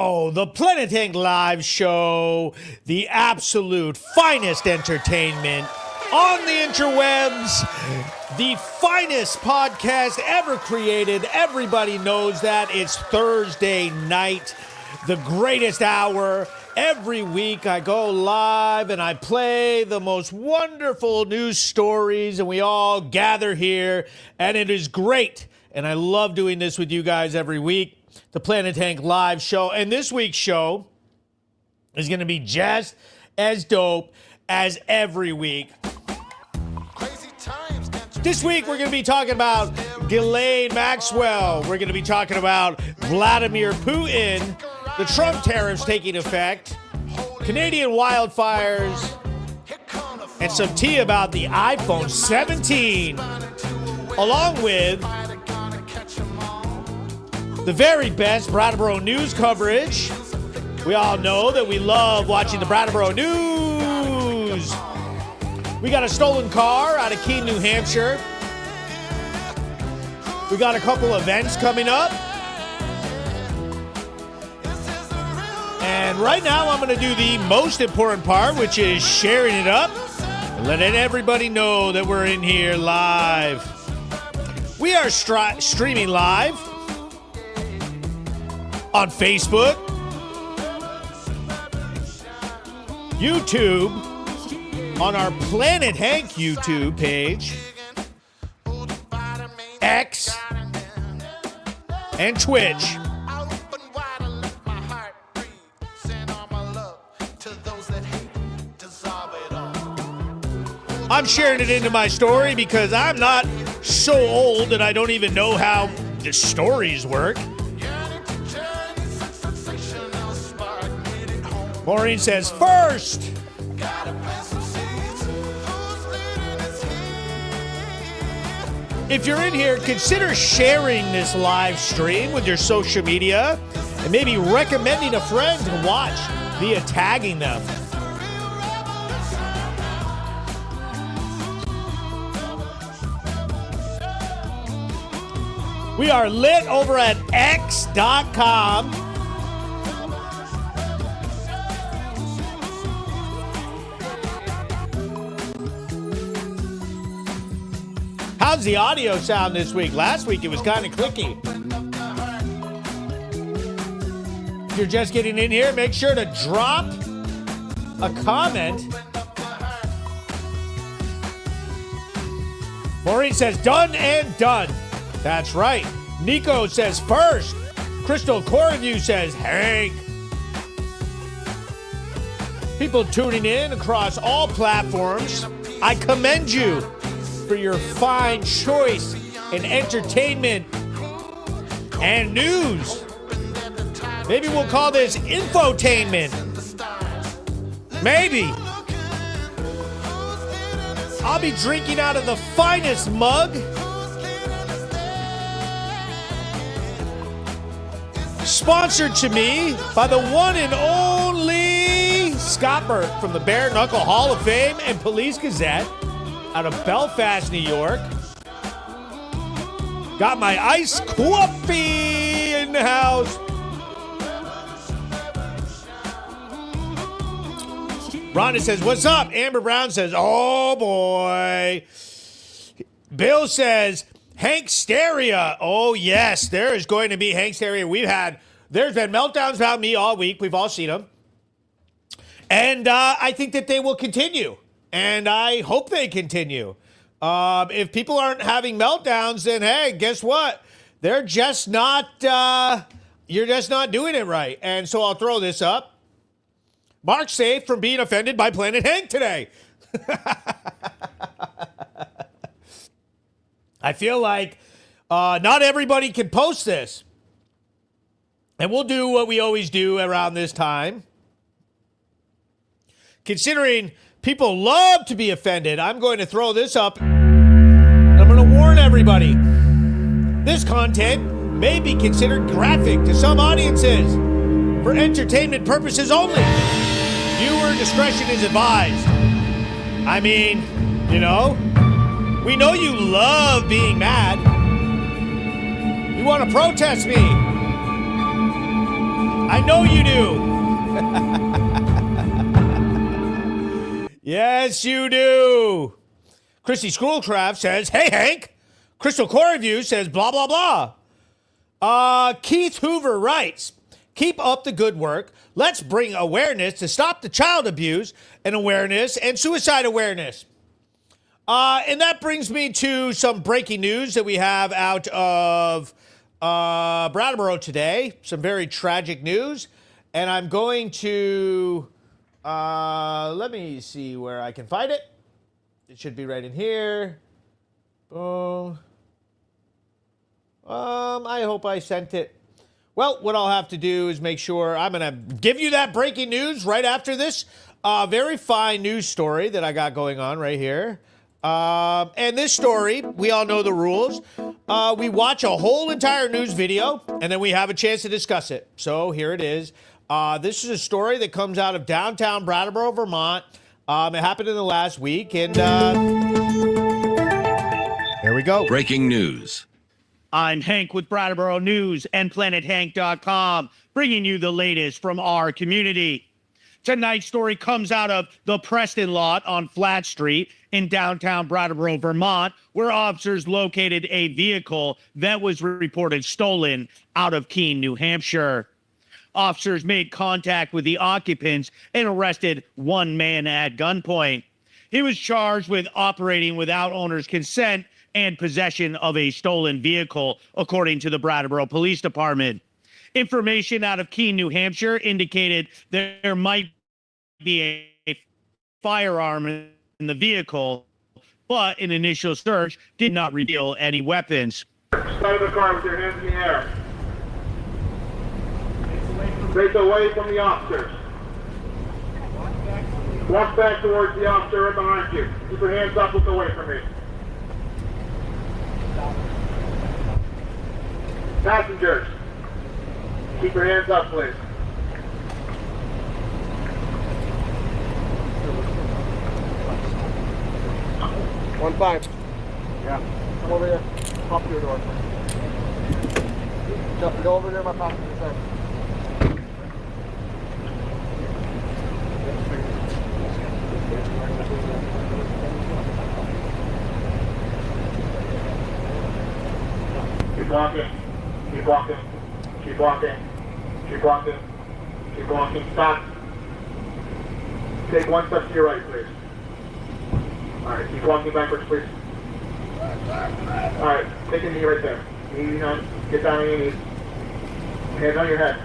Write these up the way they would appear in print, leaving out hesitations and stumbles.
Oh, the Planet Hank Live Show, the absolute finest entertainment on the interwebs, the finest podcast ever created. Everybody knows that. It's Thursday night, the greatest hour. Every week I go live and I play the most wonderful news stories, and we all gather here, and it is great. And I love doing this with you guys every week. The Planet Hank Live Show. And this week's show is going to be just as dope as every week. This week, we're going to be talking about Ghislaine Maxwell. We're going to be talking about Vladimir Putin, the Trump tariffs taking effect, Canadian wildfires, and some tea about the iPhone 17, along with the very best Brattleboro news coverage. We all know that we love watching the Brattleboro news. We got a stolen car out of Keene, New Hampshire. We got a couple events coming up. And right now I'm going to do the most important part, which is sharing it up and letting everybody know that we're in here live. We are streaming live on Facebook, YouTube, on our Planet Hank YouTube page, X, and Twitch. I'm sharing it into my story because I'm not so old that I don't even know how the stories work. Maureen says, first. If you're in here, consider sharing this live stream with your social media and maybe recommending a friend to watch via tagging them. We are lit over at x.com. How's the audio sound this week? Last week it was kind of clicky. If you're just getting in here, make sure to drop a comment. Maureen says, done and done. That's right. Nico says, first. Crystal Coreview says, Hank. People tuning in across all platforms, I commend you for your fine choice in entertainment and news. Maybe we'll call this infotainment. Maybe. I'll be drinking out of the finest mug. Sponsored to me by the one and only Scott Burt from the Bare Knuckle Hall of Fame and Police Gazette out of Belfast, New York. Got my iced coffee in the house. Rhonda says, what's up? Amber Brown says, oh boy. Bill says, Hanksteria. Oh yes, there is going to be Hanksteria. There's been meltdowns about me all week. We've all seen them. And I think that they will continue. And I hope they continue. If people aren't having meltdowns, then hey, guess what? They're just not, you're just not doing it right. And so I'll throw this up. Mark's safe from being offended by Planet Hank today. I feel like not everybody can post this. And we'll do what we always do around this time. Considering people love to be offended, I'm going to throw this up. I'm going to warn everybody. This content may be considered graphic to some audiences for entertainment purposes only. Viewer discretion is advised. I mean, you know, we know you love being mad. You want to protest me. I know you do. Yes, you do. Christy Schoolcraft says, hey, Hank. Crystal Core Review says, blah, blah, blah. Keith Hoover writes, keep up the good work. Let's bring awareness to stop the child abuse and awareness and suicide awareness. And that brings me to some breaking news that we have out of Brattleboro today. Some very tragic news. And I'm going to, let me see where I can find it. It should be right in here. Boom. I hope I sent it. Well, what I'll have to do is make sure I'm going to give you that breaking news right after this very fine news story that I got going on right here. And this story, we all know the rules. We watch a whole entire news video, and then we have a chance to discuss it. So here it is. This is a story that comes out of downtown Brattleboro, Vermont. It happened in the last week, and here we go. Breaking news. I'm Hank with Brattleboro News and PlanetHank.com, bringing you the latest from our community. Tonight's story comes out of the Preston lot on Flat Street in downtown Brattleboro, Vermont, where officers located a vehicle that was reported stolen out of Keene, New Hampshire. Officers made contact with the occupants and arrested one man at gunpoint. He was charged with operating without owner's consent and possession of a stolen vehicle, according to the Brattleboro Police Department. Information out of Keene, New Hampshire indicated there might be a firearm in the vehicle, but an initial search did not reveal any weapons. Start the car with your hands in the air. Face away from the officers. Walk back towards the officer right behind you. Keep your hands up, look away from me. Passengers, keep your hands up, please. One five. Yeah. Come over here. Pop your door. Go over there, my passenger side. Keep walking. Keep walking. Keep walking. Keep walking. Keep walking. Stop. Take one step to your right, please. Alright, keep walking backwards, please. Alright, take a knee right there. Knee on. Get down on your knees. Hands on your head.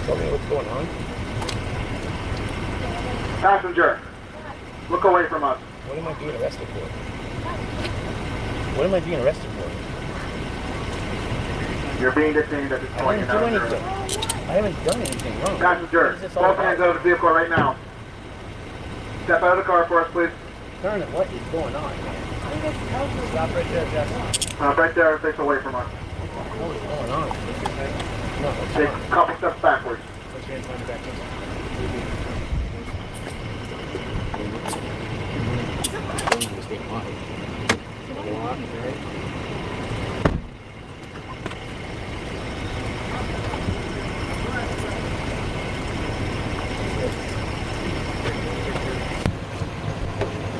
Tell me what's going on. Passenger, look away from us. What am I being arrested for? What am I being arrested for? You're being detained at this point. I didn't do anything. I haven't done anything wrong. Passenger, both hands out of the vehicle right now. Step out of the car for us, please. Turner, what is going on, man? Stop right there, Jeff. Right there, face away from us. What is going on? No, Take a couple steps backwards. Put your hands on the back.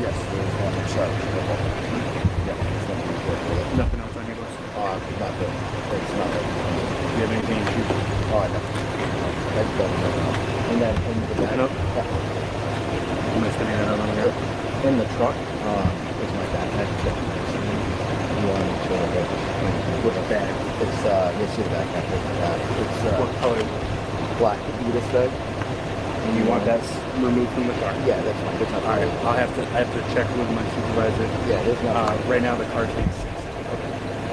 Yes, there's one charge. Yeah, there's nothing to report for that. Nothing else on your list? Not that. It's not that. Do you have anything to shoot? Oh, no. That's done. And then in the back. Open up? Yeah. I'm going to spin that out on here. In the truck is my backpack. You want to make sure that With a bag. it's you'll see the backpack. It's What color is it? black Adidas bag. And you want that removed from the car? Yeah, that's fine. That's not All right. I have to check with my supervisor. Yeah, there's nothing. Right now the car's being seized.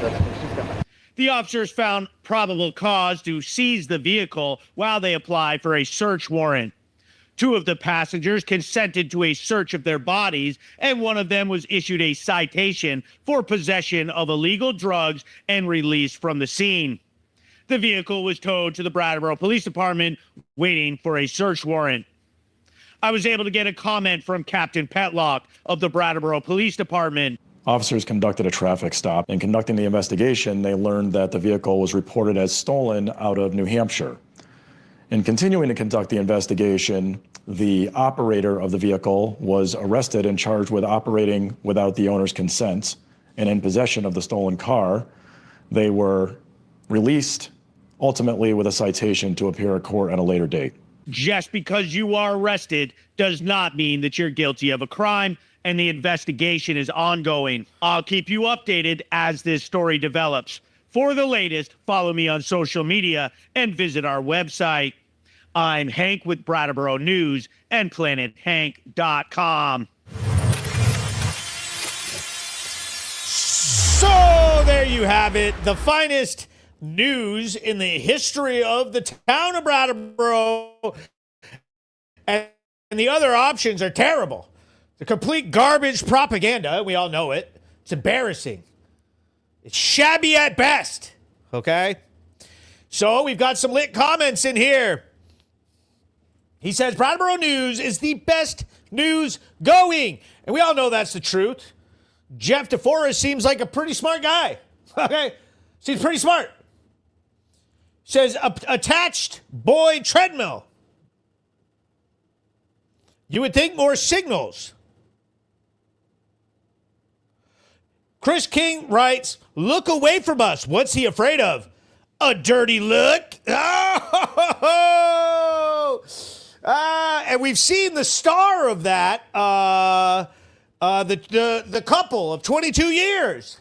That's she's got. The officers found probable cause to seize the vehicle while they applied for a search warrant. Two of the passengers consented to a search of their bodies, and one of them was issued a citation for possession of illegal drugs and released from the scene. The vehicle was towed to the Brattleboro Police Department, waiting for a search warrant. I was able to get a comment from Captain Petlock of the Brattleboro Police Department. Officers conducted a traffic stop. In conducting the investigation, they learned that the vehicle was reported as stolen out of New Hampshire. In continuing to conduct the investigation, the operator of the vehicle was arrested and charged with operating without the owner's consent and in possession of the stolen car. They were released, ultimately with a citation to appear in court at a later date. Just because you are arrested does not mean that you're guilty of a crime, and the investigation is ongoing. I'll keep you updated as this story develops. For the latest, follow me on social media and visit our website. I'm Hank with Brattleboro News and PlanetHank.com. So there you have it. The finest news in the history of the town of Brattleboro. And the other options are terrible. The complete garbage propaganda. We all know it. It's embarrassing. It's shabby at best. Okay? So we've got some lit comments in here. He says, Brattleboro News is the best news going. And we all know that's the truth. Jeff DeForest seems like a pretty smart guy. Okay? Seems pretty smart. Says, attached boy treadmill. You would think more signals. Chris King writes, look away from us. What's he afraid of? A dirty look? Oh! And we've seen the star of that, the couple of 22 years.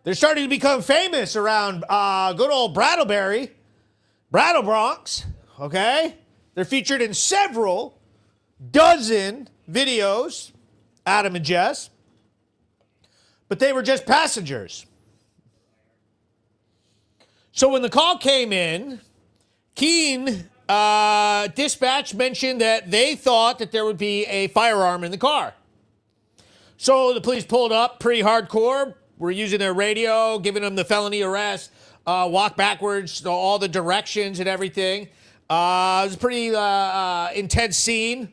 They're starting to become famous around good old Brattleboro, okay? They're featured in several dozen videos, Adam and Jess, but they were just passengers. So when the call came in, Keene dispatch mentioned that they thought that there would be a firearm in the car. So the police pulled up pretty hardcore. We're using their radio, giving them the felony arrest, walk backwards, all the directions and everything. It was a pretty intense scene.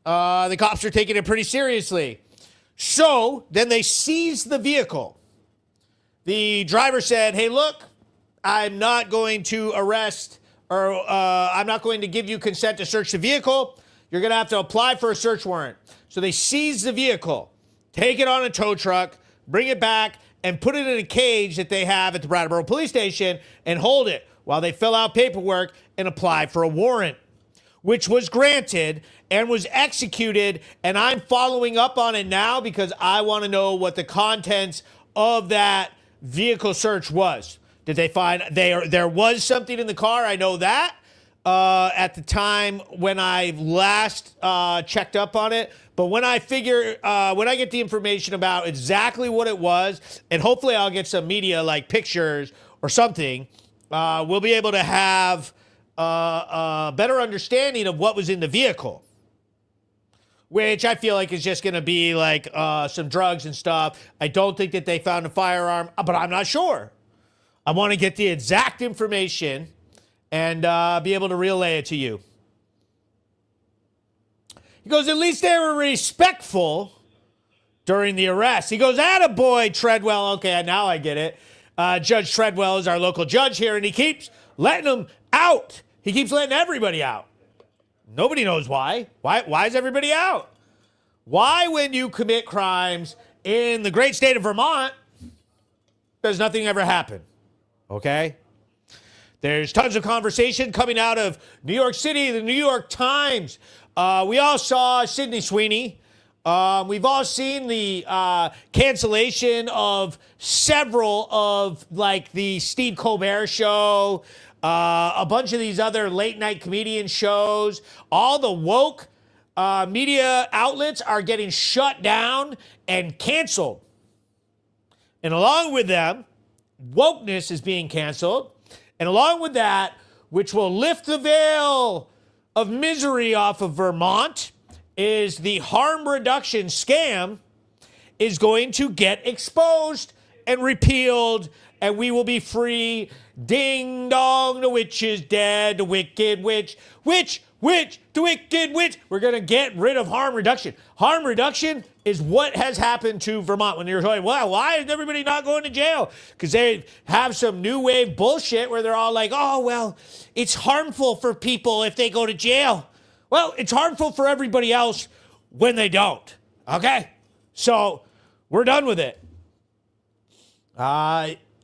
The cops are taking it pretty seriously. So then they seized the vehicle. The driver said, hey, look, I'm not going to arrest or I'm not going to give you consent to search the vehicle. You're going to have to apply for a search warrant. So they seize the vehicle, take it on a tow truck, bring it back, and put it in a cage that they have at the Brattleboro Police Station and hold it while they fill out paperwork and apply for a warrant, which was granted and was executed. And I'm following up on it now because I want to know what the contents of that vehicle search was. Did they find there was something in the car? I know that at the time when I last checked up on it. But when I get the information about exactly what it was, and hopefully I'll get some media like pictures or something, we'll be able to have a better understanding of what was in the vehicle, which I feel like is just going to be like some drugs and stuff. I don't think that they found a firearm, but I'm not sure. I want to get the exact information and be able to relay it to you. He goes, at least they were respectful during the arrest. He goes, attaboy, Treadwell. Okay, now I get it. Judge Treadwell is our local judge here, and he keeps letting them out. He keeps letting everybody out. Nobody knows why. Why is everybody out? Why, when you commit crimes in the great state of Vermont, does nothing ever happen? Okay? There's tons of conversation coming out of New York City, the New York Times. We all saw Sydney Sweeney. We've all seen the cancellation of several of like the Steve Colbert Show, a bunch of these other late night comedian shows. All the woke media outlets are getting shut down and canceled. And along with them, wokeness is being canceled. And along with that, which will lift the veil of misery off of Vermont, is the harm reduction scam is going to get exposed and repealed and we will be free. Ding dong, the witch is dead. The wicked witch, the wicked witch. We're going to get rid of harm reduction. Harm reduction is what has happened to Vermont when you're going, well, why is everybody not going to jail? Because they have some new wave bullshit where they're all like, oh, well, it's harmful for people if they go to jail. Well, it's harmful for everybody else when they don't. Okay? So we're done with it.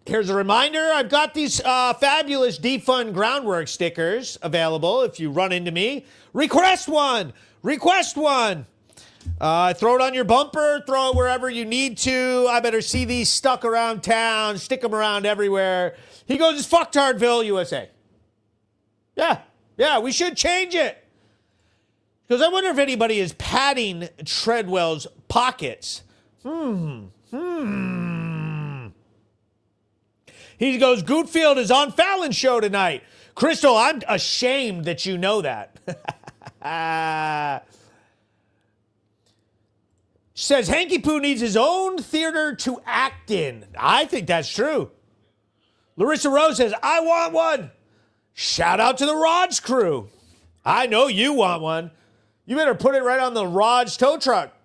Here's a reminder. I've got these fabulous defund groundwork stickers available. If you run into me, request one. Request one. Throw it on your bumper. Throw it wherever you need to. I better see these stuck around town. Stick them around everywhere. He goes, it's Fucktardville, USA. Yeah, we should change it. Because I wonder if anybody is padding Treadwell's pockets. He goes, Goodfield is on Fallon's show tonight. Crystal, I'm ashamed that you know that. She says, Hanky Poo needs his own theater to act in. I think that's true. Larissa Rose says, I want one. Shout out to the Rods crew. I know you want one. You better put it right on the Rods tow truck.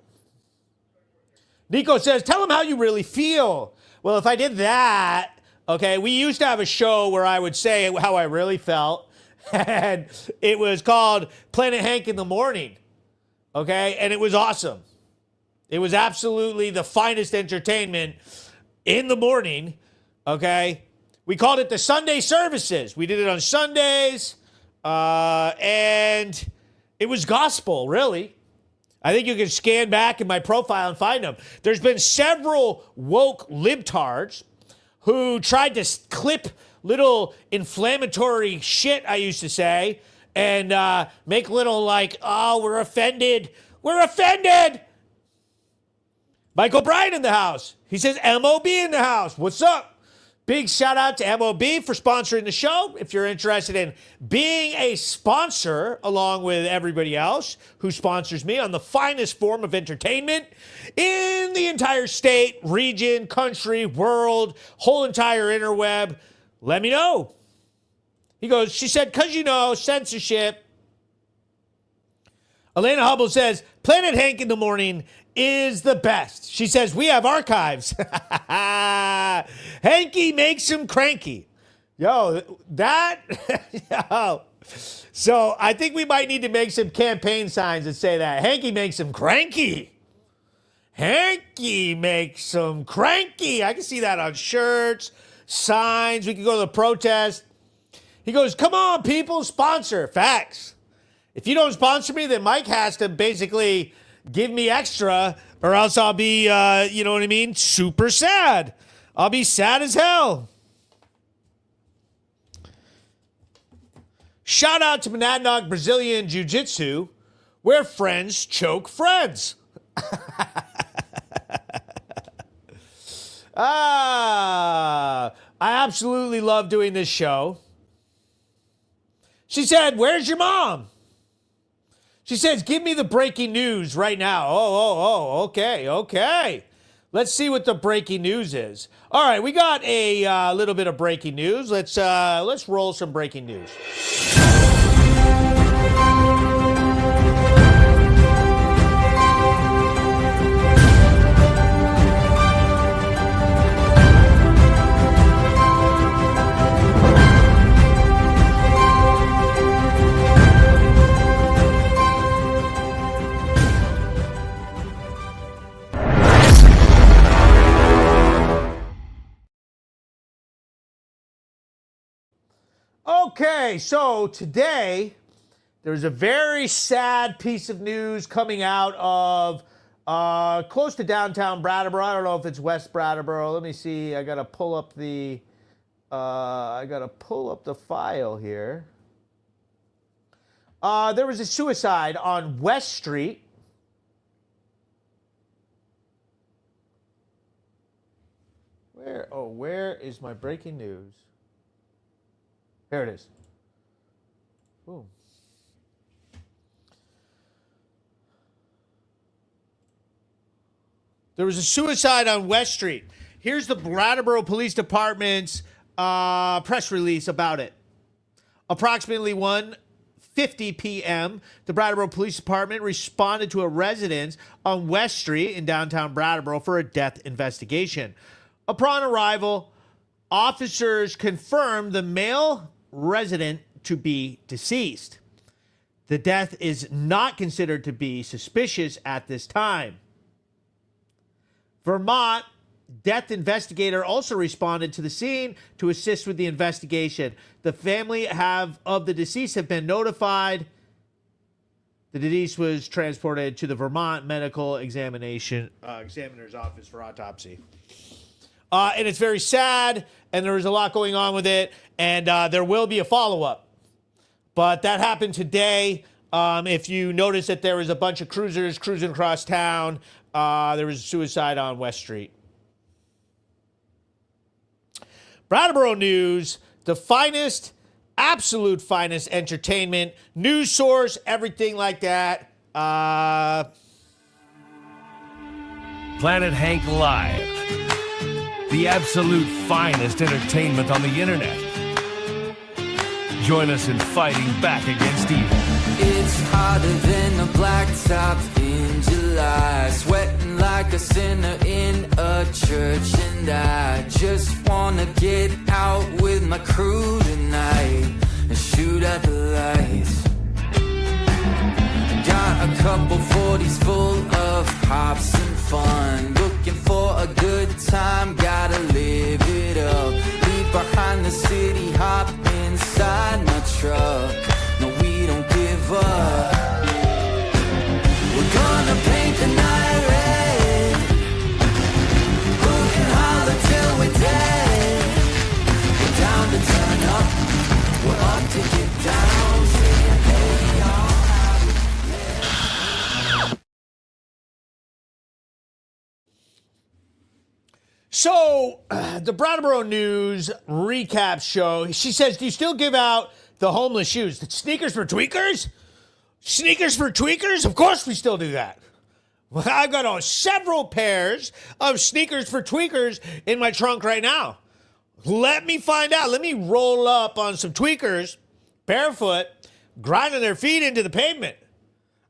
Nico says, tell him how you really feel. Well, if I did that, okay, we used to have a show where I would say how I really felt, and it was called Planet Hank in the Morning, okay, and it was awesome. It was absolutely the finest entertainment in the morning, okay. We called it the Sunday services. We did it on Sundays, and it was gospel, really. I think you can scan back in my profile and find them. There's been several woke libtards who tried to clip little inflammatory shit, I used to say, and make little like, oh, we're offended. We're offended. Michael Bryan in the house. He says MOB in the house. What's up? Big shout out to MOB for sponsoring the show. If you're interested in being a sponsor along with everybody else who sponsors me on the finest form of entertainment in the entire state, region, country, world, whole entire interweb, let me know. He goes, she said, because you know, censorship. Elena Hubble says, Planet Hank in the Morning is the best. She says, we have archives. Hanky makes him cranky. Yo, that, yo. So I think we might need to make some campaign signs that say that. Hanky makes him cranky. Hanky makes him cranky. I can see that on shirts, signs. We can go to the protest. He goes, come on, people, sponsor. Facts. If you don't sponsor me, then Mike has to basically give me extra, or else I'll be, you know what I mean, super sad. I'll be sad as hell. Shout out to Monadnock Brazilian Jiu-Jitsu, where friends choke friends. I absolutely love doing this show. She said, where's your mom? She says, give me the breaking news right now. Okay. Let's see what the breaking news is. All right, we got a little bit of breaking news. Let's roll some breaking news. Okay, so today there's a very sad piece of news coming out of close to downtown Brattleboro. I don't know if it's West Brattleboro. Let me see. I gotta pull up the file here. There was a suicide on West Street. Where is my breaking news? Here it is. Boom. There was a suicide on West Street. Here's the Brattleboro Police Department's press release about it. Approximately 1:50 p.m., the Brattleboro Police Department responded to a residence on West Street in downtown Brattleboro for a death investigation. Upon arrival, officers confirmed the male resident to be deceased. The death is not considered to be suspicious at this time. Vermont death investigator also responded to the scene to assist with the investigation. The family of the deceased have been notified. The deceased was transported to the Vermont Medical Examiner's office for autopsy. And it's very sad, and there was a lot going on with it, and there will be a follow-up. But that happened today. If you notice that there was a bunch of cruisers cruising across town, there was a suicide on West Street. Brattleboro News, the finest, absolute finest entertainment, news source, everything like that. Planet Hank Live, the absolute finest entertainment on the internet. Join us in fighting back against evil. It's hotter than a blacktop in July, sweating like a sinner in a church, and I just wanna get out with my crew tonight and shoot at the lights. Got a couple 40s full of hops and fun, looking for a good time, gotta live it up. Leave behind the city, hop inside my truck. No, we don't give up. We're gonna paint the night red. Who can holler till we're dead? We're down to turn up. We're up to get down. Saying, hey, y'all. So, the Brattleboro News recap show, she says, do you still give out the homeless shoes? The sneakers for tweakers? Sneakers for tweakers? Of course we still do that. Well, I've got several pairs of sneakers for tweakers in my trunk right now. Let me find out. Let me roll up on some tweakers, barefoot, grinding their feet into the pavement.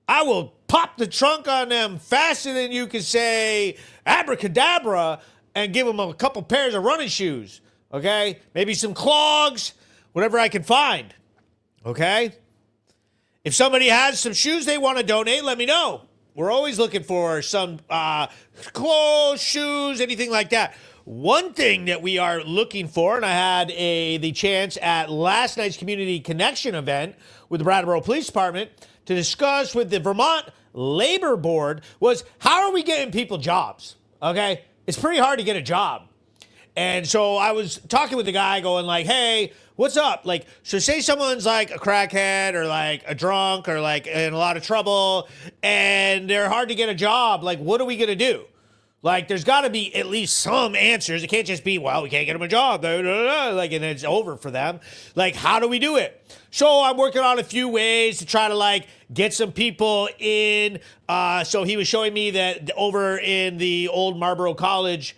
I will pop the trunk on them faster than you can say abracadabra and give them a couple pairs of running shoes, okay? Maybe some clogs, whatever I can find, okay? If somebody has some shoes they want to donate, let me know. We're always looking for some clothes, shoes, anything like that. One thing that we are looking for, and I had the chance at last night's Community Connection event with the Brattleboro Police Department to discuss with the Vermont Labor Board, was how are we getting people jobs, okay? It's pretty hard to get a job. And so I was talking with the guy going like, hey, what's up? Like, so say someone's like a crackhead or like a drunk or like in a lot of trouble and they're hard to get a job. Like, what are we going to do? Like, there's got to be at least some answers. It can't just be, well, we can't get them a job. Like, and it's over for them. Like, how do we do it? So I'm working on a few ways to try to like get some people in. So he was showing me that over in the old Marlboro College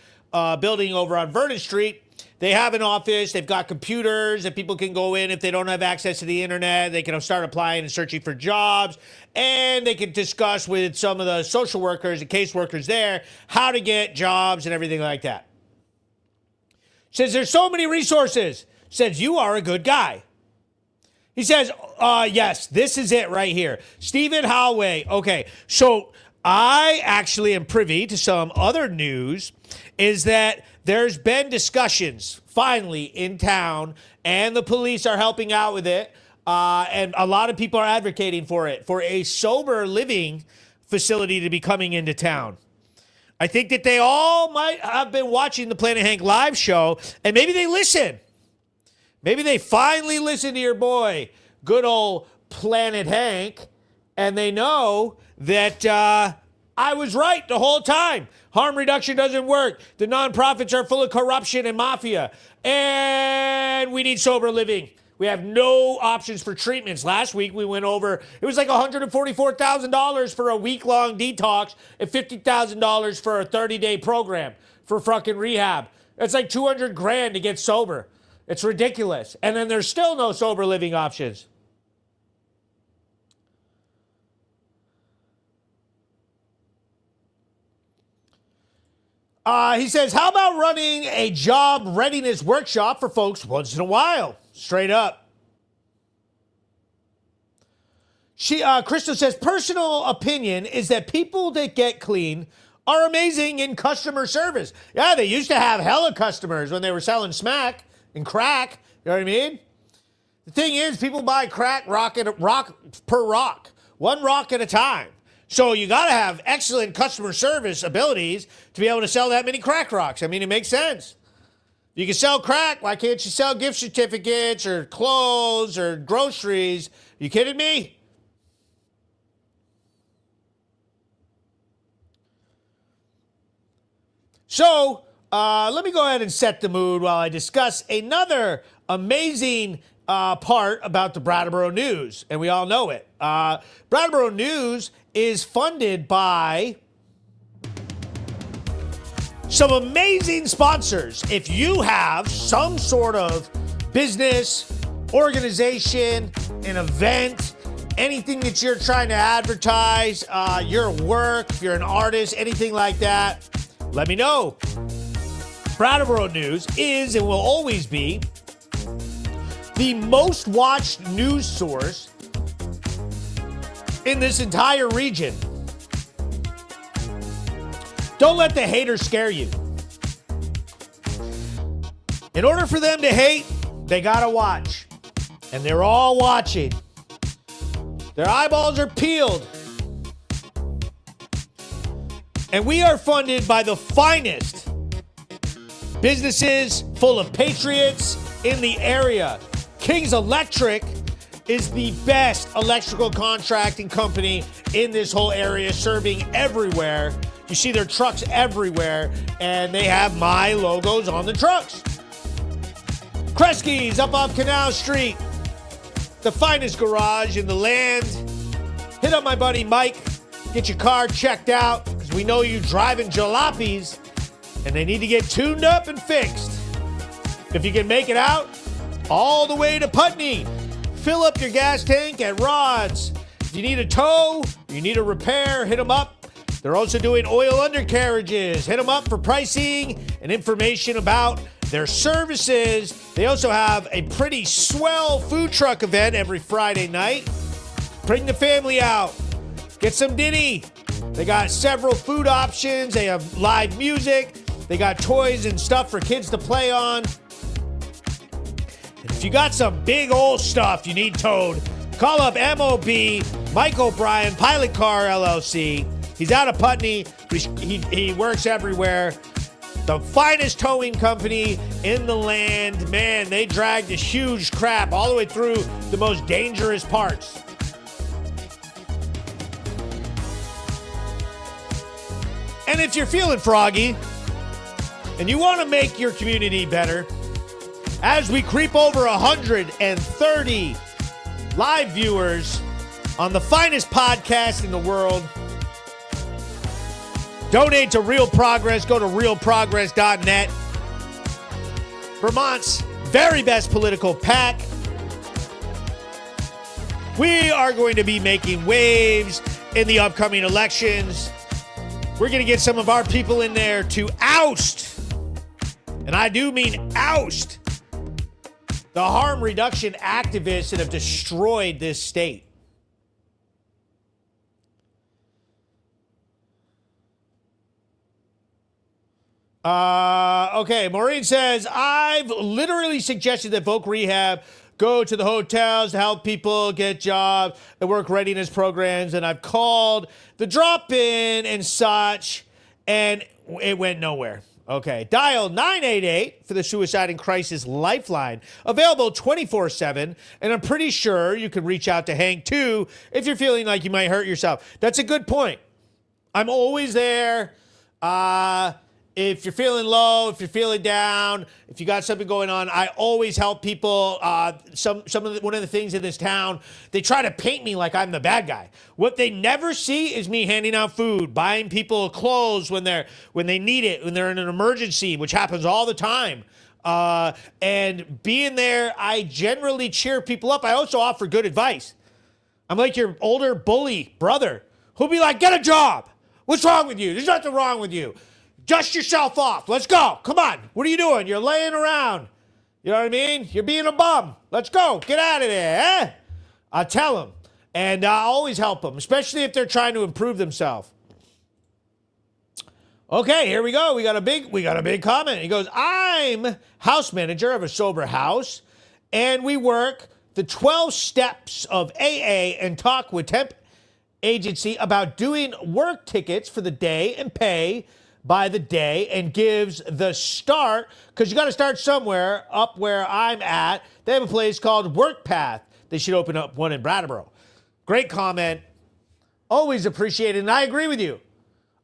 building over on Vernon Street, they have an office. They've got computers that people can go in if they don't have access to the internet. They can start applying and searching for jobs. And they can discuss with some of the social workers and caseworkers there how to get jobs and everything like that. Says there's so many resources. Says you are a good guy. He says, yes, this is it right here. Stephen Howway. Okay, so I actually am privy to some other news, is that there's been discussions finally in town, and the police are helping out with it, and a lot of people are advocating for it, for a sober living facility to be coming into town. I think that they all might have been watching the Planet Hank live show, and maybe they listen. Maybe they finally listen to your boy, good old Planet Hank, and they know that I was right the whole time. Harm reduction doesn't work. The nonprofits are full of corruption and mafia. And we need sober living. We have no options for treatments. Last week we went over, it was like $144,000 for a week-long detox and $50,000 for a 30-day program for fucking rehab. It's like 200 grand to get sober. It's ridiculous. And then there's still no sober living options. He says, how about running a job readiness workshop for folks once in a while? Straight up. Crystal says, personal opinion is that people that get clean are amazing in customer service. Yeah, they used to have hella customers when they were selling smack and crack. You know what I mean? The thing is, people buy crack rock per rock. One rock at a time. So you got to have excellent customer service abilities to be able to sell that many crack rocks. I mean, it makes sense. You can sell crack. Why can't you sell gift certificates or clothes or groceries? You kidding me? So let me go ahead and set the mood while I discuss another amazing part about the Brattleboro News, and we all know it. Brattleboro News is funded by some amazing sponsors. If you have some sort of business, organization, an event, anything that you're trying to advertise, your work, if you're an artist, anything like that, let me know. Brattleboro News is and will always be the most watched news source in this entire region. Don't let the haters scare you. In order for them to hate, they gotta watch. And they're all watching. Their eyeballs are peeled. And we are funded by the finest businesses full of patriots in the area. King's Electric is the best electrical contracting company in this whole area, serving everywhere. You see their trucks everywhere, and they have my logos on the trucks. Kresge's up off Canal Street, the finest garage in the land. Hit up my buddy Mike, get your car checked out, because we know you driving jalopies, and they need to get tuned up and fixed. If you can make it out all the way to Putney, fill up your gas tank at Rod's. If you need a tow, you need a repair, hit them up. They're also doing oil undercarriages. Hit them up for pricing and information about their services. They also have a pretty swell food truck event every Friday night. Bring the family out. Get some dinny. They got several food options. They have live music. They got toys and stuff for kids to play on. And if you got some big old stuff you need towed, call up MOB, Mike O'Brien, Pilot Car LLC. He's out of Putney. He works everywhere. The finest towing company in the land. Man, they drag this huge crap all the way through the most dangerous parts. And if you're feeling froggy and you want to make your community better, as we creep over 130 live viewers on the finest podcast in the world, donate to Real Progress. Go to realprogress.net. Vermont's very best political PAC. We are going to be making waves in the upcoming elections. We're going to get some of our people in there to oust, and I do mean oust, the harm reduction activists that have destroyed this state. Okay, Maureen says, I've literally suggested that Voc Rehab go to the hotels to help people get jobs and work readiness programs, and I've called the drop-in and such, and it went nowhere. Okay, dial 988 for the Suicide and Crisis Lifeline, available 24/7, and I'm pretty sure you can reach out to Hank, too, if you're feeling like you might hurt yourself. That's a good point. I'm always there. if you're feeling low, if you're feeling down, if you got something going on, I always help people. One of the things in this town, they try to paint me like I'm the bad guy. What they never see is me handing out food, buying people clothes when they need it, when they're in an emergency, which happens all the time. And being there, I generally cheer people up. I also offer good advice. I'm like your older bully brother who'll be like, get a job. What's wrong with you? There's nothing wrong with you. Dust yourself off. Let's go. Come on. What are you doing? You're laying around. You know what I mean? You're being a bum. Let's go. Get out of there. Eh? I'll tell them. And I always help them, especially if they're trying to improve themselves. Okay, here we go. We got a big comment. He goes, I'm house manager of a sober house, and we work the 12 steps of AA and talk with temp agency about doing work tickets for the day and pay by the day, and gives the start, because you got to start somewhere. Up where I'm at, they have a place called Work Path. They should open up one in Brattleboro. Great comment. Always appreciate it, and I agree with you.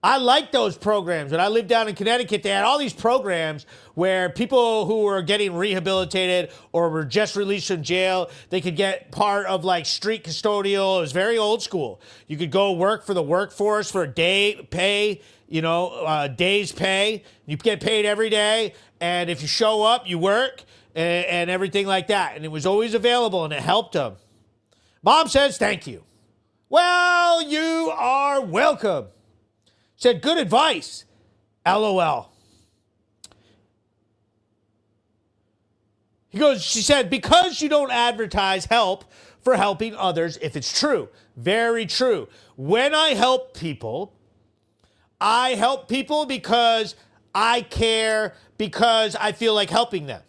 I like those programs. When I lived down in Connecticut, they had all these programs where people who were getting rehabilitated or were just released from jail, they could get part of like street custodial. It was very old school. You could go work for the workforce for a day pay, day's pay. You get paid every day. And if you show up, you work and everything like that. And it was always available and it helped them. Mom says, thank you. Well, you are welcome. Said, good advice. LOL. She said, because you don't advertise help for helping others if it's true. Very true. When I help people because I care, because I feel like helping them.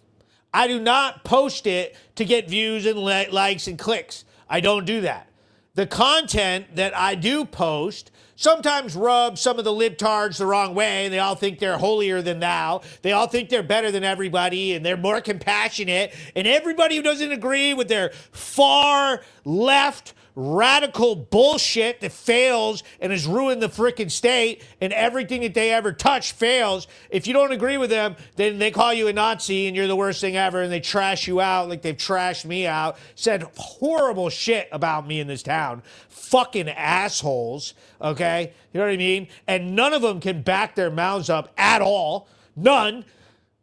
I do not post it to get views and likes and clicks. I don't do that. The content that I do post sometimes rubs some of the libtards the wrong way. They all think they're holier than thou. They all think they're better than everybody, and they're more compassionate. And everybody who doesn't agree with their far left radical bullshit that fails and has ruined the frickin' state, and everything that they ever touch fails. If you don't agree with them, then they call you a Nazi and you're the worst thing ever, and they trash you out like they've trashed me out, said horrible shit about me in this town. Fucking assholes, okay? You know what I mean? And none of them can back their mouths up at all. None.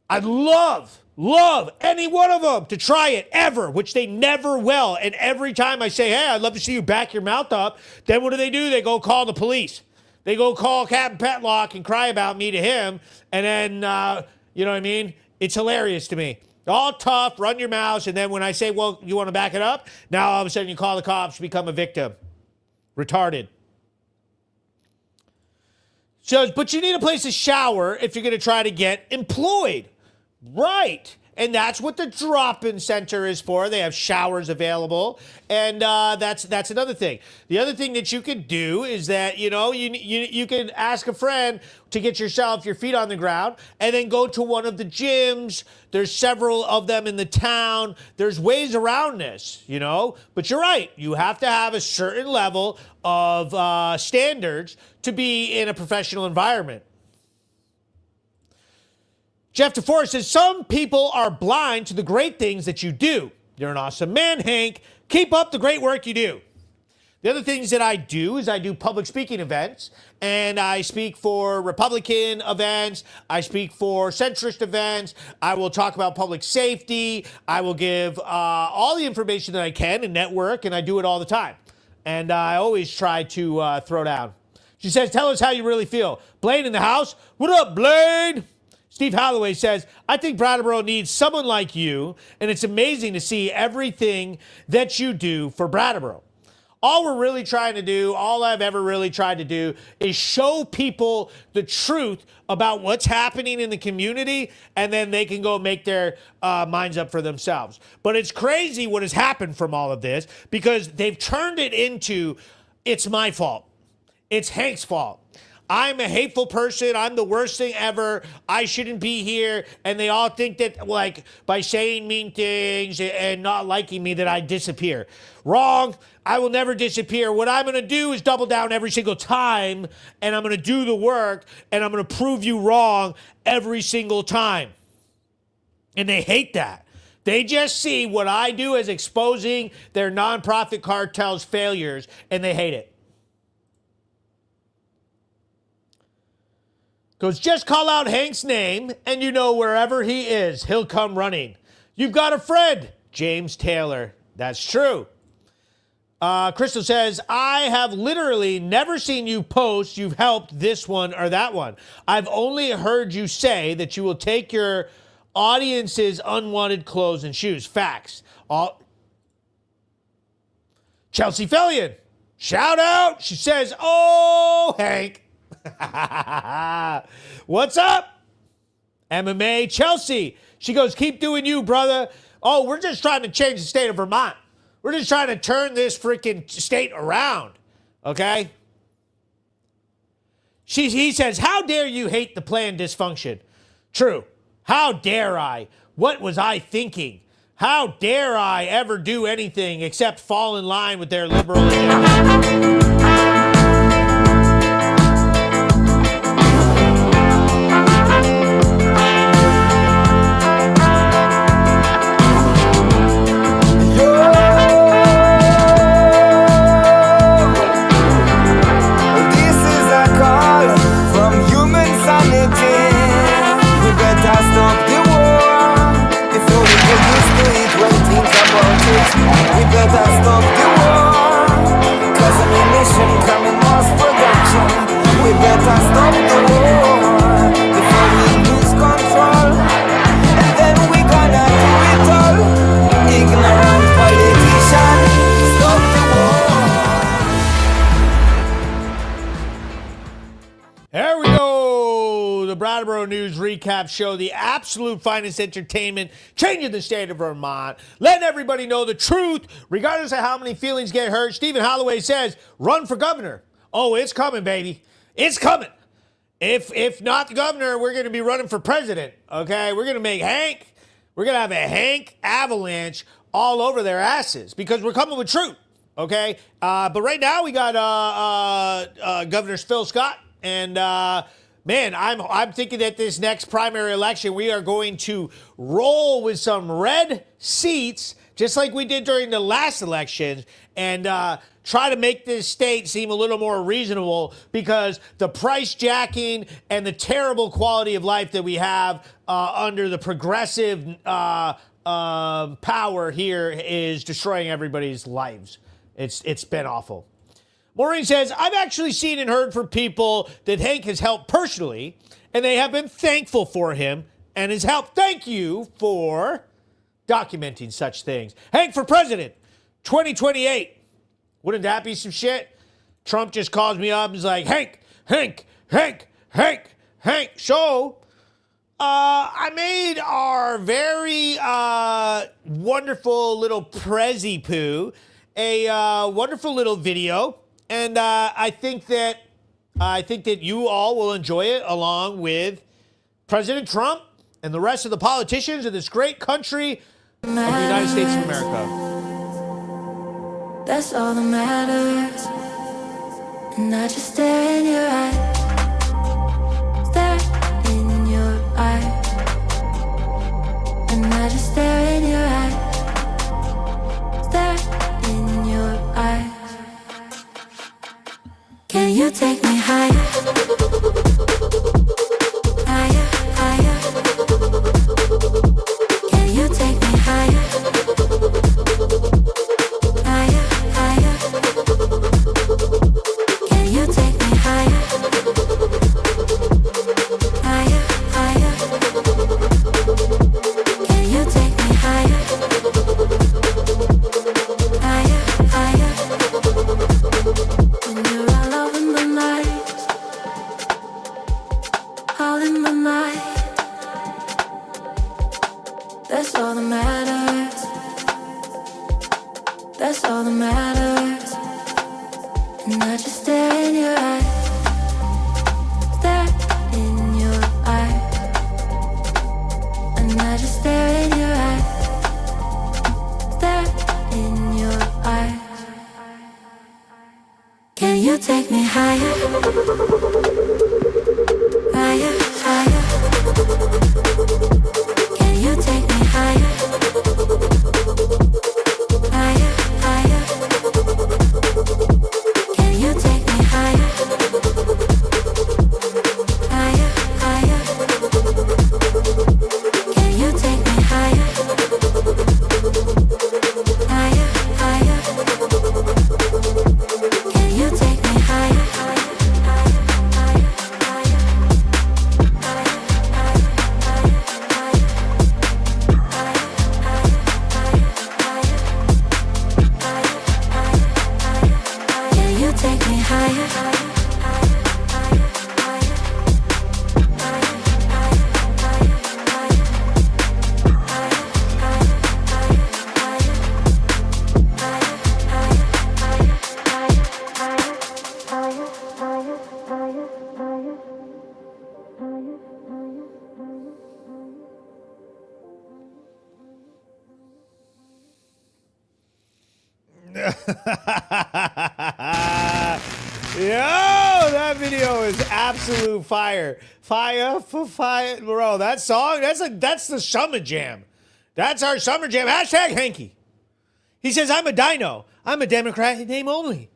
I'd love any one of them to try it ever, which they never will. And every time I say, hey, I'd love to see you back your mouth up, then what do? They go call the police. They go call Captain Petlock and cry about me to him. And then, you know what I mean? It's hilarious to me. All tough, run your mouths. And then when I say, well, you want to back it up? Now all of a sudden you call the cops, become a victim. Retarded. So, but you need a place to shower if you're going to try to get employed. Right. And that's what the drop-in center is for. They have showers available. And that's another thing. The other thing that you could do is that, you can ask a friend to get yourself your feet on the ground and then go to one of the gyms. There's several of them in the town. There's ways around this, But you're right. You have to have a certain level of standards to be in a professional environment. Jeff DeForest says, some people are blind to the great things that you do. You're an awesome man, Hank. Keep up the great work you do. The other things that I do is I do public speaking events, and I speak for Republican events. I speak for centrist events. I will talk about public safety. I will give all the information that I can and network, and I do it all the time. And I always try to throw down. She says, tell us how you really feel. Blaine in the house. What up, Blaine? Steve Holloway says, I think Brattleboro needs someone like you, and it's amazing to see everything that you do for Brattleboro. All I've ever really tried to do is show people the truth about what's happening in the community, and then they can go make their minds up for themselves. But it's crazy what has happened from all of this, because they've turned it into, it's my fault. It's Hank's fault. I'm a hateful person. I'm the worst thing ever. I shouldn't be here. And they all think that, like, by saying mean things and not liking me, that I disappear. Wrong. I will never disappear. What I'm going to do is double down every single time, and I'm going to do the work, and I'm going to prove you wrong every single time. And they hate that. They just see what I do as exposing their nonprofit cartel's failures, and they hate it. Goes, just call out Hank's name, and you know wherever he is, he'll come running. You've got a friend, James Taylor. That's true. Crystal says, I have literally never seen you post you've helped this one or that one. I've only heard you say that you will take your audience's unwanted clothes and shoes. Facts. Chelsea Fillion, shout out. She says, oh, Hank. What's up? MMA Chelsea. She goes, keep doing you, brother. Oh, we're just trying to change the state of Vermont. We're just trying to turn this freaking state around. Okay? He says, how dare you hate the planned dysfunction? True. How dare I? What was I thinking? How dare I ever do anything except fall in line with their liberal agenda? We better stop the war, 'cause ammunition coming mass production. We better stop the war before we lose control. And then we gonna do it all. Ignorant politician, stop the war. There we go. The Brattleboro News Recap Show, the absolute finest entertainment, changing the state of Vermont, letting everybody know the truth, regardless of how many feelings get hurt. Stephen Holloway says, run for governor. Oh, it's coming, baby. It's coming. If not the governor, we're going to be running for president, okay? We're going to make Hank, we're going to have a Hank avalanche all over their asses because we're coming with truth, okay? But right now we got Governor Phil Scott and... man, I'm thinking that this next primary election, we are going to roll with some red seats, just like we did during the last election, and try to make this state seem a little more reasonable because the price jacking and the terrible quality of life that we have under the progressive power here is destroying everybody's lives. It's been awful. Maureen says, I've actually seen and heard from people that Hank has helped personally, and they have been thankful for him and his help. Thank you for documenting such things. Hank for president, 2028. Wouldn't that be some shit? Trump just calls me up and is like, Hank. So, I made our very wonderful little Prezi poo, a wonderful little video. And I think that you all will enjoy it along with President Trump and the rest of the politicians of this great country of the United States of America. That's all that matters. And I just stare in your eyes. Stare in your eyes. And I just stare in your eyes. Stare in your eyes. Can you take me higher? Higher, higher. Can you take me higher? Higher, higher. Can you take me higher? you take me higher? Higher, higher. Can you take me higher? Higher, higher. Can you take me higher? Higher, higher. Can you take me higher? Higher, higher. Can you take me higher? Can you take me higher? Yo, that video is absolute fire. Fire for fire. Bro, that song, that's the summer jam. That's our summer jam. Hashtag Hanky. He says, I'm a dino. I'm a Democrat in name only.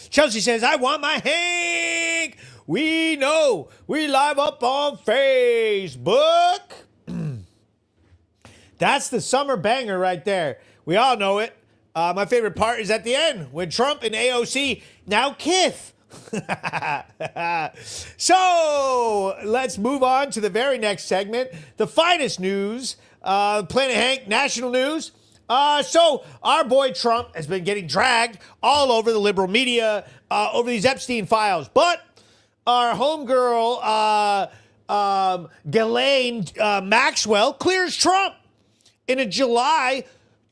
Chelsea says, I want my Hank. We know. We live up on Facebook. That's the summer banger right there. We all know it. My favorite part is at the end when Trump and AOC now kiss. So let's move on to the very next segment, the finest news, Planet Hank national news. So our boy Trump has been getting dragged all over the liberal media over these Epstein files, but our homegirl Ghislaine Maxwell clears Trump in a July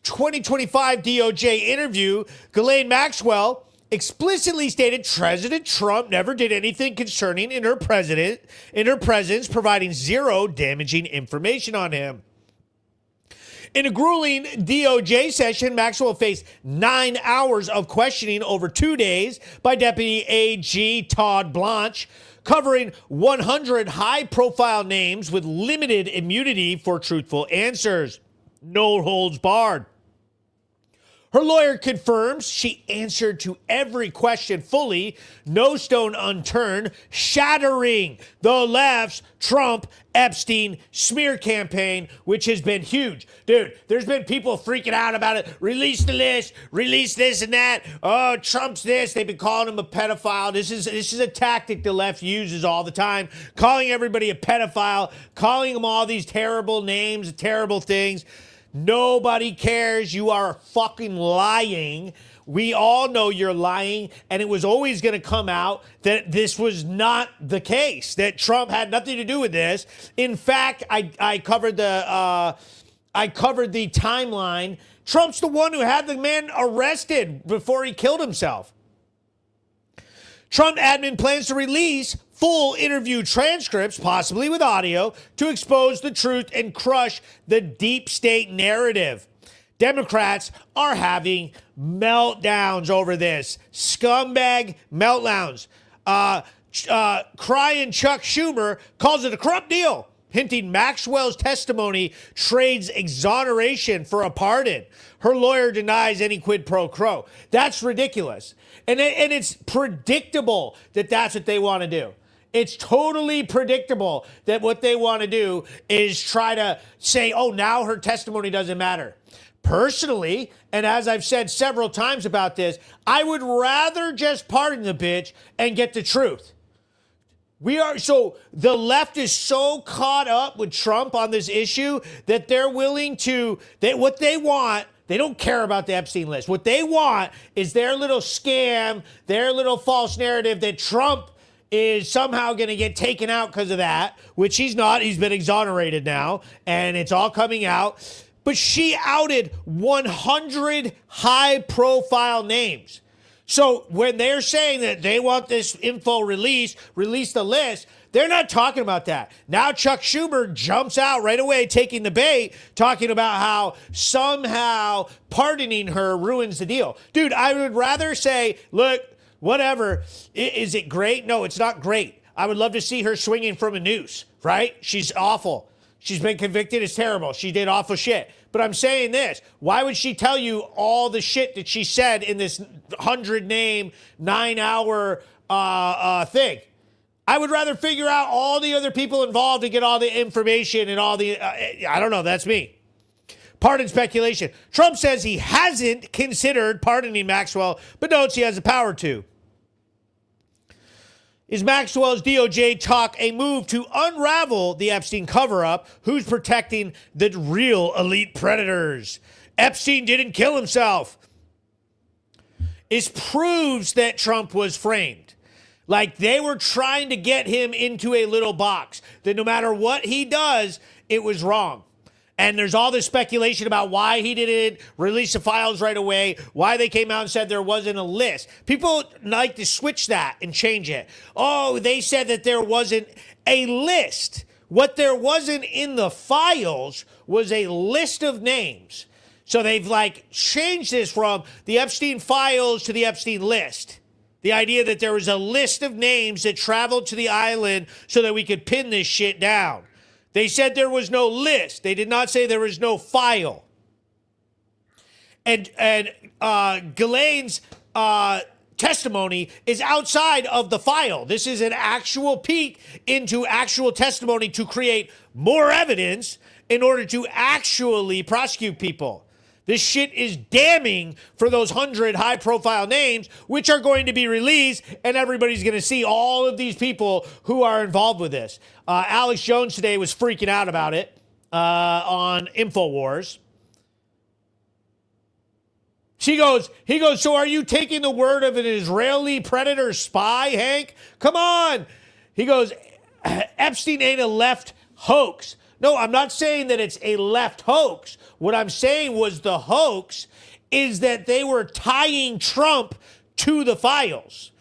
2025 DOJ interview. Ghislaine Maxwell explicitly stated President Trump never did anything concerning in her presence, providing zero damaging information on him. In a grueling DOJ session, Maxwell faced 9 hours of questioning over 2 days by Deputy AG Todd Blanche, covering 100 high-profile names with limited immunity for truthful answers. No holds barred. Her lawyer confirms she answered to every question fully, no stone unturned, shattering the left's Trump Epstein smear campaign, which has been huge. Dude, there's been people freaking out about it. Release the list, release this and that. Oh, Trump's this. They've been calling him a pedophile. This is a tactic the left uses all the time, calling everybody a pedophile, calling them all these terrible names, terrible things. Nobody cares. You are fucking lying. We all know you're lying, and it was always going to come out that this was not the case, that Trump had nothing to do with this. In fact, I covered the timeline. Trump's the one who had the man arrested before he killed himself. Trump admin plans to release full interview transcripts, possibly with audio, to expose the truth and crush the deep state narrative. Democrats are having meltdowns over this. Scumbag meltdowns. Crying Chuck Schumer calls it a corrupt deal, hinting Maxwell's testimony trades exoneration for a pardon. Her lawyer denies any quid pro quo. That's ridiculous. And it's predictable that that's what they want to do. It's totally predictable that what they want to do is try to say, oh, now her testimony doesn't matter. Personally, and as I've said several times about this, I would rather just pardon the bitch and get the truth. So the left is so caught up with Trump on this issue that they're willing to, what they want, they don't care about the Epstein list. What they want is their little scam, their little false narrative that Trump is somehow going to get taken out because of that, which he's not. He's been exonerated now, and it's all coming out. But she outed 100 high-profile names. So when they're saying that they want this info released, release the list, they're not talking about that. Now Chuck Schumer jumps out right away, taking the bait, talking about how somehow pardoning her ruins the deal. Dude, I would rather say, look, whatever. Is it great? No, it's not great. I would love to see her swinging from a noose, right? She's awful. She's been convicted. It's terrible. She did awful shit. But I'm saying this. Why would she tell you all the shit that she said in this 100-name, 9-hour thing? I would rather figure out all the other people involved and get all the information and all the... I don't know. That's me. Pardon speculation. Trump says he hasn't considered pardoning Maxwell, but notes he has the power to. Is Maxwell's DOJ talk a move to unravel the Epstein cover-up? Who's protecting the real elite predators? Epstein didn't kill himself. This proves that Trump was framed. Like they were trying to get him into a little box, that no matter what he does, it was wrong. And there's all this speculation about why he didn't release the files right away, why they came out and said there wasn't a list. People like to switch that and change it. Oh, they said that there wasn't a list. What there wasn't in the files was a list of names. So they've like changed this from the Epstein files to the Epstein list. The idea that there was a list of names that traveled to the island so that we could pin this shit down. They said there was no list. They did not say there was no file. And Ghislaine's testimony is outside of the file. This is an actual peek into actual testimony to create more evidence in order to actually prosecute people. This shit is damning for those 100 high-profile names, which are going to be released, and everybody's going to see all of these people who are involved with this. Alex Jones today was freaking out about it on InfoWars. He goes, so are you taking the word of an Israeli predator spy, Hank? Come on. He goes, Epstein ain't a left hoax. No, I'm not saying that it's a left hoax. What I'm saying was the hoax is that they were tying Trump to the files.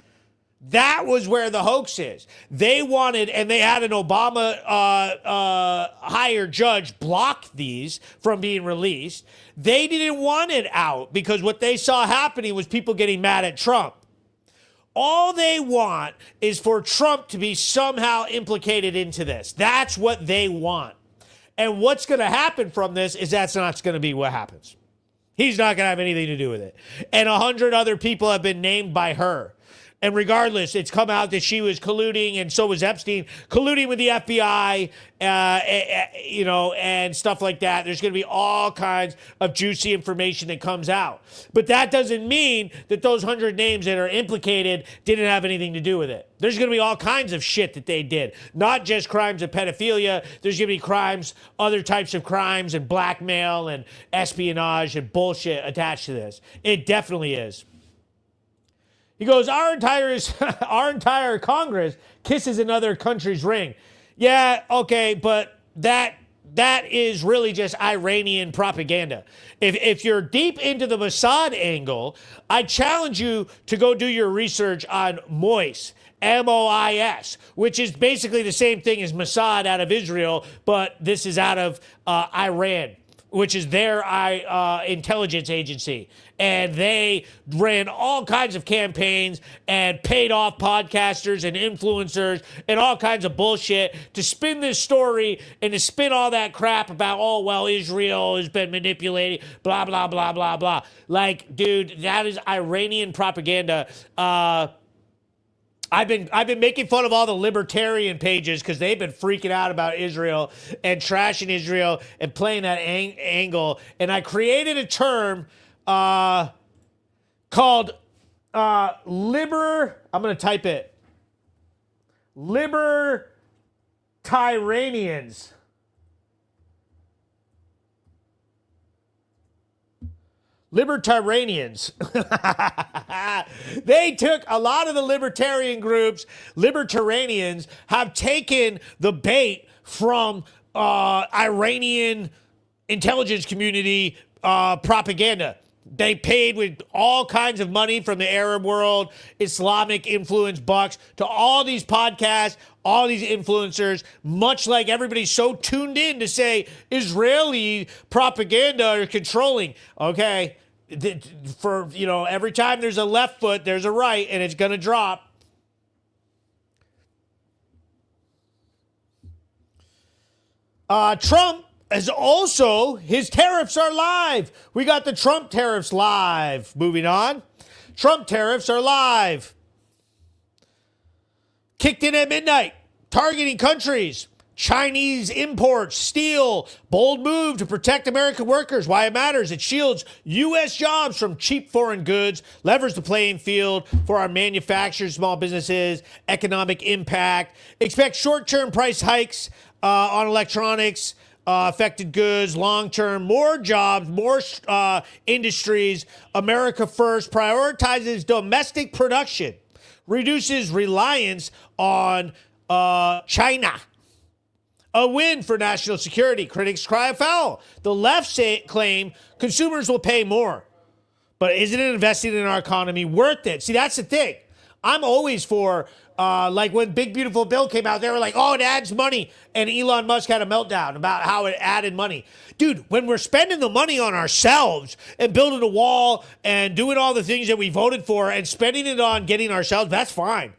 That was where the hoax is. They wanted, and they had an Obama hired judge block these from being released. They didn't want it out because what they saw happening was people getting mad at Trump. All they want is for Trump to be somehow implicated into this. That's what they want. And what's going to happen from this is that's not going to be what happens. He's not going to have anything to do with it. And 100 other people have been named by her. And regardless, it's come out that she was colluding, and so was Epstein, colluding with the FBI, and stuff like that. There's going to be all kinds of juicy information that comes out. But that doesn't mean that those 100 names that are implicated didn't have anything to do with it. There's going to be all kinds of shit that they did. Not just crimes of pedophilia. There's going to be crimes, other types of crimes, and blackmail, and espionage, and bullshit attached to this. It definitely is. He goes, our entire Congress kisses another country's ring. Yeah, okay, but that is really just Iranian propaganda. If you're deep into the Mossad angle, I challenge you to go do your research on MOIS, MOIS, which is basically the same thing as Mossad out of Israel, but this is out of Iran, which is their intelligence agency. And they ran all kinds of campaigns and paid off podcasters and influencers and all kinds of bullshit to spin this story and to spin all that crap about, oh, well, Israel has been manipulated, blah, blah, blah, blah, blah. Like, dude, that is Iranian propaganda. I've been making fun of all the libertarian pages because they've been freaking out about Israel and trashing Israel and playing that angle. And I created a term called I'm going to type it. Libertarians. Libertarians. They took a lot of the libertarian groups. Libertarians have taken the bait from Iranian intelligence community propaganda. They paid with all kinds of money from the Arab world, Islamic influence bucks, to all these podcasts, all these influencers, much like everybody's so tuned in to say Israeli propaganda are controlling. Okay, For, every time there's a left foot, there's a right, and it's going to drop. Trump is also, his tariffs are live. We got the Trump tariffs live. Moving on. Trump tariffs are live. Kicked in at midnight. Targeting countries. Chinese imports, steel, bold move to protect American workers. Why it matters. It shields U.S. jobs from cheap foreign goods, levers the playing field for our manufacturers, small businesses, economic impact. Expect short-term price hikes on electronics, affected goods, long-term, more jobs, more industries. America first prioritizes domestic production, reduces reliance on China. A win for national security. Critics cry foul. The left claim consumers will pay more. But isn't it investing in our economy worth it? See, that's the thing. I'm always for, like when Big Beautiful Bill came out, they were like, oh, it adds money. And Elon Musk had a meltdown about how it added money. Dude, when we're spending the money on ourselves and building a wall and doing all the things that we voted for and spending it on getting ourselves, that's fine.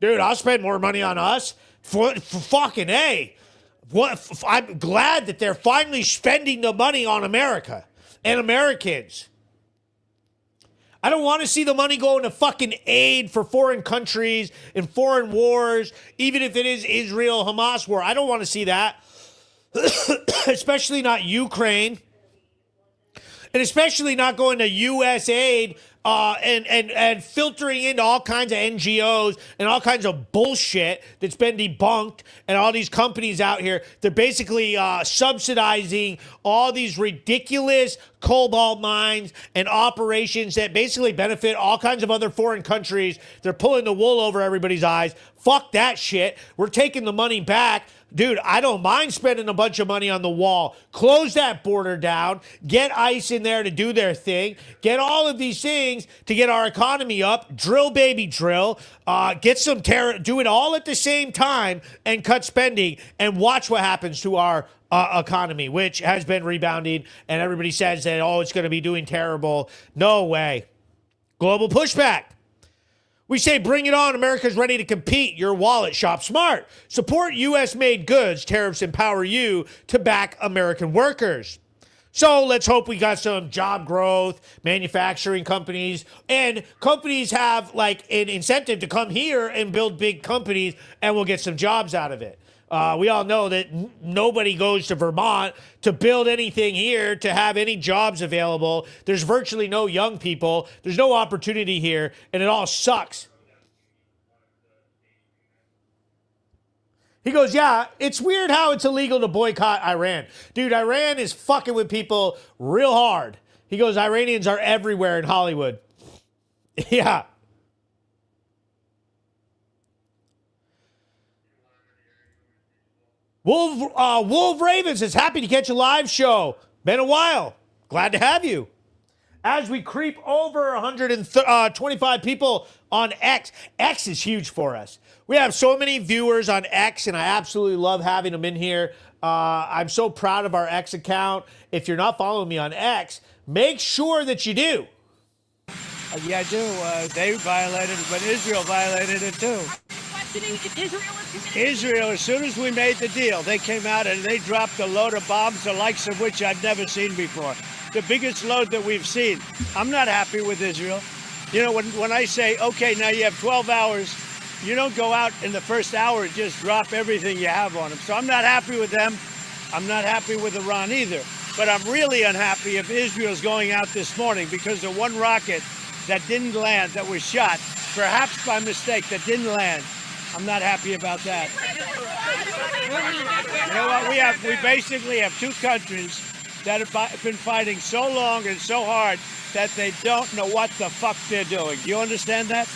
Dude, I'll spend more money on us. For fucking A. I'm glad that they're finally spending the money on America and Americans. I don't want to see the money going to fucking aid for foreign countries and foreign wars, even if it is Israel-Hamas war. I don't want to see that, especially not Ukraine, and especially not going to U.S. aid and filtering into all kinds of NGOs and all kinds of bullshit that's been debunked, and all these companies out here, they're basically subsidizing all these ridiculous cobalt mines and operations that basically benefit all kinds of other foreign countries. They're pulling the wool over everybody's eyes. Fuck that shit. We're taking the money back. Dude, I don't mind spending a bunch of money on the wall. Close that border down. Get ICE in there to do their thing. Get all of these things to get our economy up. Drill, baby, drill. Get some terror. Do it all at the same time and cut spending and watch what happens to our economy, which has been rebounding. And everybody says that, oh, it's going to be doing terrible. No way. Global pushback. We say, bring it on. America's ready to compete. Your wallet, shop smart. Support U.S.-made goods. Tariffs empower you to back American workers. So let's hope we got some job growth, manufacturing companies, and companies have like an incentive to come here and build big companies, and we'll get some jobs out of it. We all know that nobody goes to Vermont to build anything here, to have any jobs available. There's virtually no young people. There's no opportunity here, and it all sucks. He goes, yeah, it's weird how it's illegal to boycott Iran. Dude, Iran is fucking with people real hard. He goes, Iranians are everywhere in Hollywood. Yeah. Wolf Ravens is happy to catch a live show. Been a while. Glad to have you. As we creep over 125 people on X. X is huge for us. We have so many viewers on X, and I absolutely love having them in here. I'm so proud of our X account. If you're not following me on X, make sure that you do. Yeah, I do. They violated it, but Israel violated it too. Israel, as soon as we made the deal, they came out and they dropped a load of bombs, the likes of which I've never seen before. The biggest load that we've seen. I'm not happy with Israel. You know, when I say, okay, now you have 12 hours, you don't go out in the first hour and just drop everything you have on them. So I'm not happy with them. I'm not happy with Iran either. But I'm really unhappy if Israel's going out this morning because of one rocket that didn't land, that was shot, perhaps by mistake, that didn't land. I'm not happy about that. You know what? We basically have two countries that have been fighting so long and so hard that they don't know what the fuck they're doing. Do you understand that?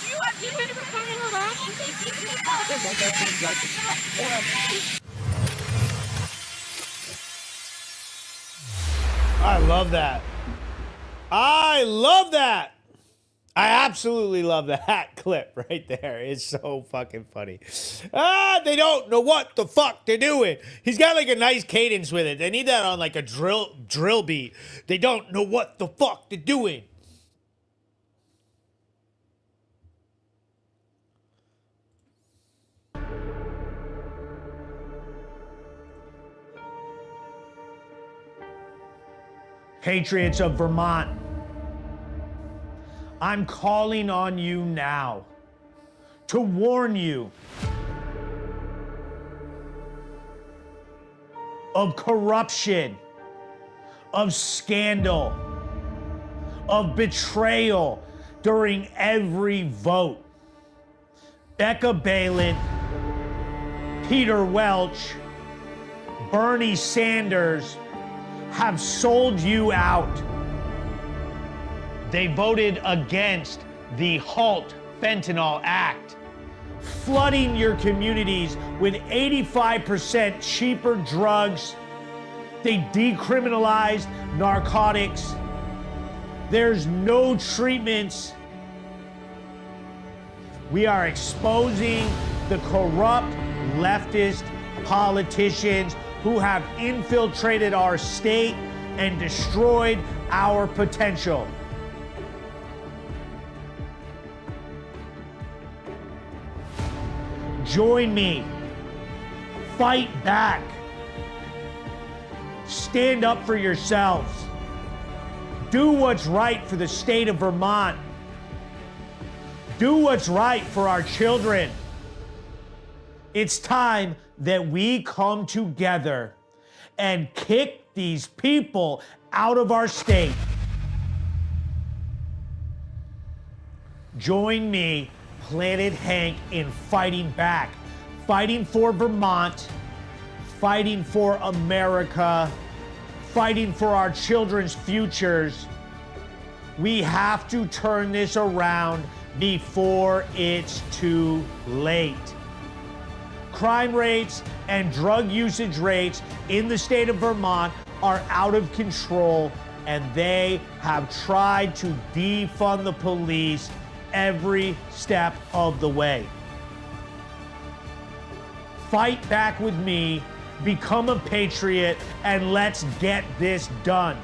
I love that. I love that. I absolutely love that clip right there. It's so fucking funny. They don't know what the fuck they're doing. He's got like a nice cadence with it. They need that on like a drill beat. They don't know what the fuck they're doing. Patriots of Vermont, I'm calling on you now to warn you of corruption, of scandal, of betrayal during every vote. Becca Balin, Peter Welch, Bernie Sanders have sold you out. They voted against the HALT Fentanyl Act, flooding your communities with 85% cheaper drugs. They decriminalized narcotics. There's no treatments. We are exposing the corrupt leftist politicians who have infiltrated our state and destroyed our potential. Join me. Fight back. Stand up for yourselves. Do what's right for the state of Vermont. Do what's right for our children. It's time that we come together and kick these people out of our state. Join me, Planet Hank, in fighting back, fighting for Vermont, fighting for America, fighting for our children's futures. We have to turn this around before it's too late. Crime rates and drug usage rates in the state of Vermont are out of control, and they have tried to defund the police every step of the way. Fight back with me, become a patriot, and let's get this done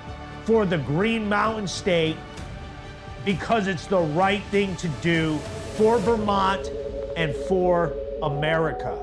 for the Green Mountain State, because it's the right thing to do for Vermont and for America.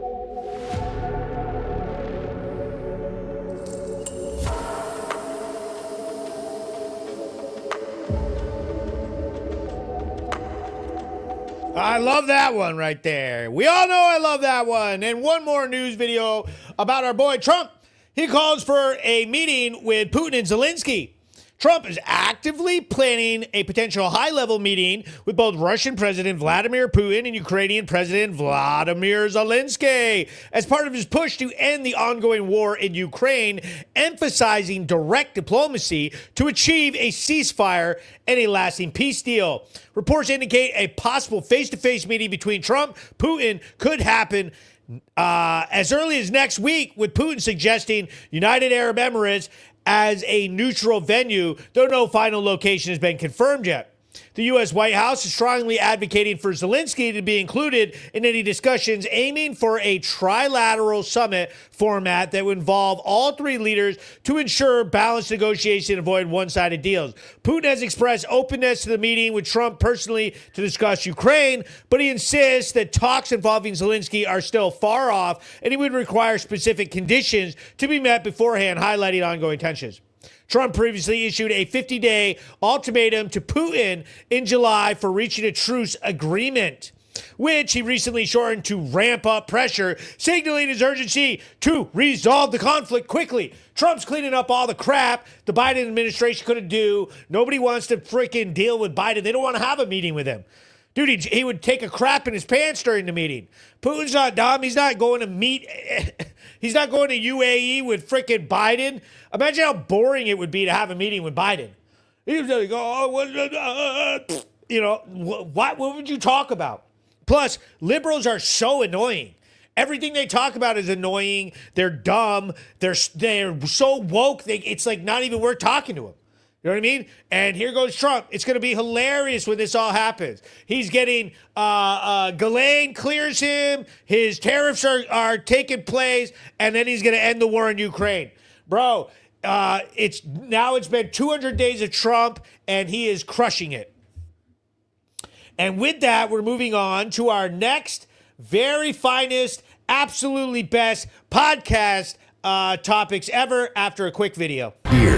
I love that one right there. We all know I love that one. And one more news video about our boy Trump. He calls for a meeting with Putin and Zelensky. Trump is actively planning a potential high-level meeting with both Russian President Vladimir Putin and Ukrainian President Vladimir Zelensky as part of his push to end the ongoing war in Ukraine, emphasizing direct diplomacy to achieve a ceasefire and a lasting peace deal. Reports indicate a possible face-to-face meeting between Trump and Putin could happen as early as next week, with Putin suggesting United Arab Emirates as a neutral venue, though no final location has been confirmed yet. The U.S. White House is strongly advocating for Zelensky to be included in any discussions, aiming for a trilateral summit format that would involve all three leaders to ensure balanced negotiation and avoid one-sided deals. Putin has expressed openness to the meeting with Trump personally to discuss Ukraine, but he insists that talks involving Zelensky are still far off, and he would require specific conditions to be met beforehand, highlighting ongoing tensions. Trump previously issued a 50-day ultimatum to Putin in July for reaching a truce agreement, which he recently shortened to ramp up pressure, signaling his urgency to resolve the conflict quickly. Trump's cleaning up all the crap the Biden administration couldn't do. Nobody wants to freaking deal with Biden. They don't want to have a meeting with him. Dude, he would take a crap in his pants during the meeting. Putin's not dumb. He's not going to meet. He's not going to UAE with freaking Biden. Imagine how boring it would be to have a meeting with Biden. He was like, what would you talk about? Plus, liberals are so annoying. Everything they talk about is annoying. They're dumb. They're so woke. It's like not even worth talking to them. You know what I mean? And here goes Trump. It's going to be hilarious when this all happens. He's getting, Ghislaine clears him. His tariffs are taking place. And then he's going to end the war in Ukraine. Bro, it's been 200 days of Trump, and he is crushing it. And with that, we're moving on to our next very finest, absolutely best podcast topics ever after a quick video. Here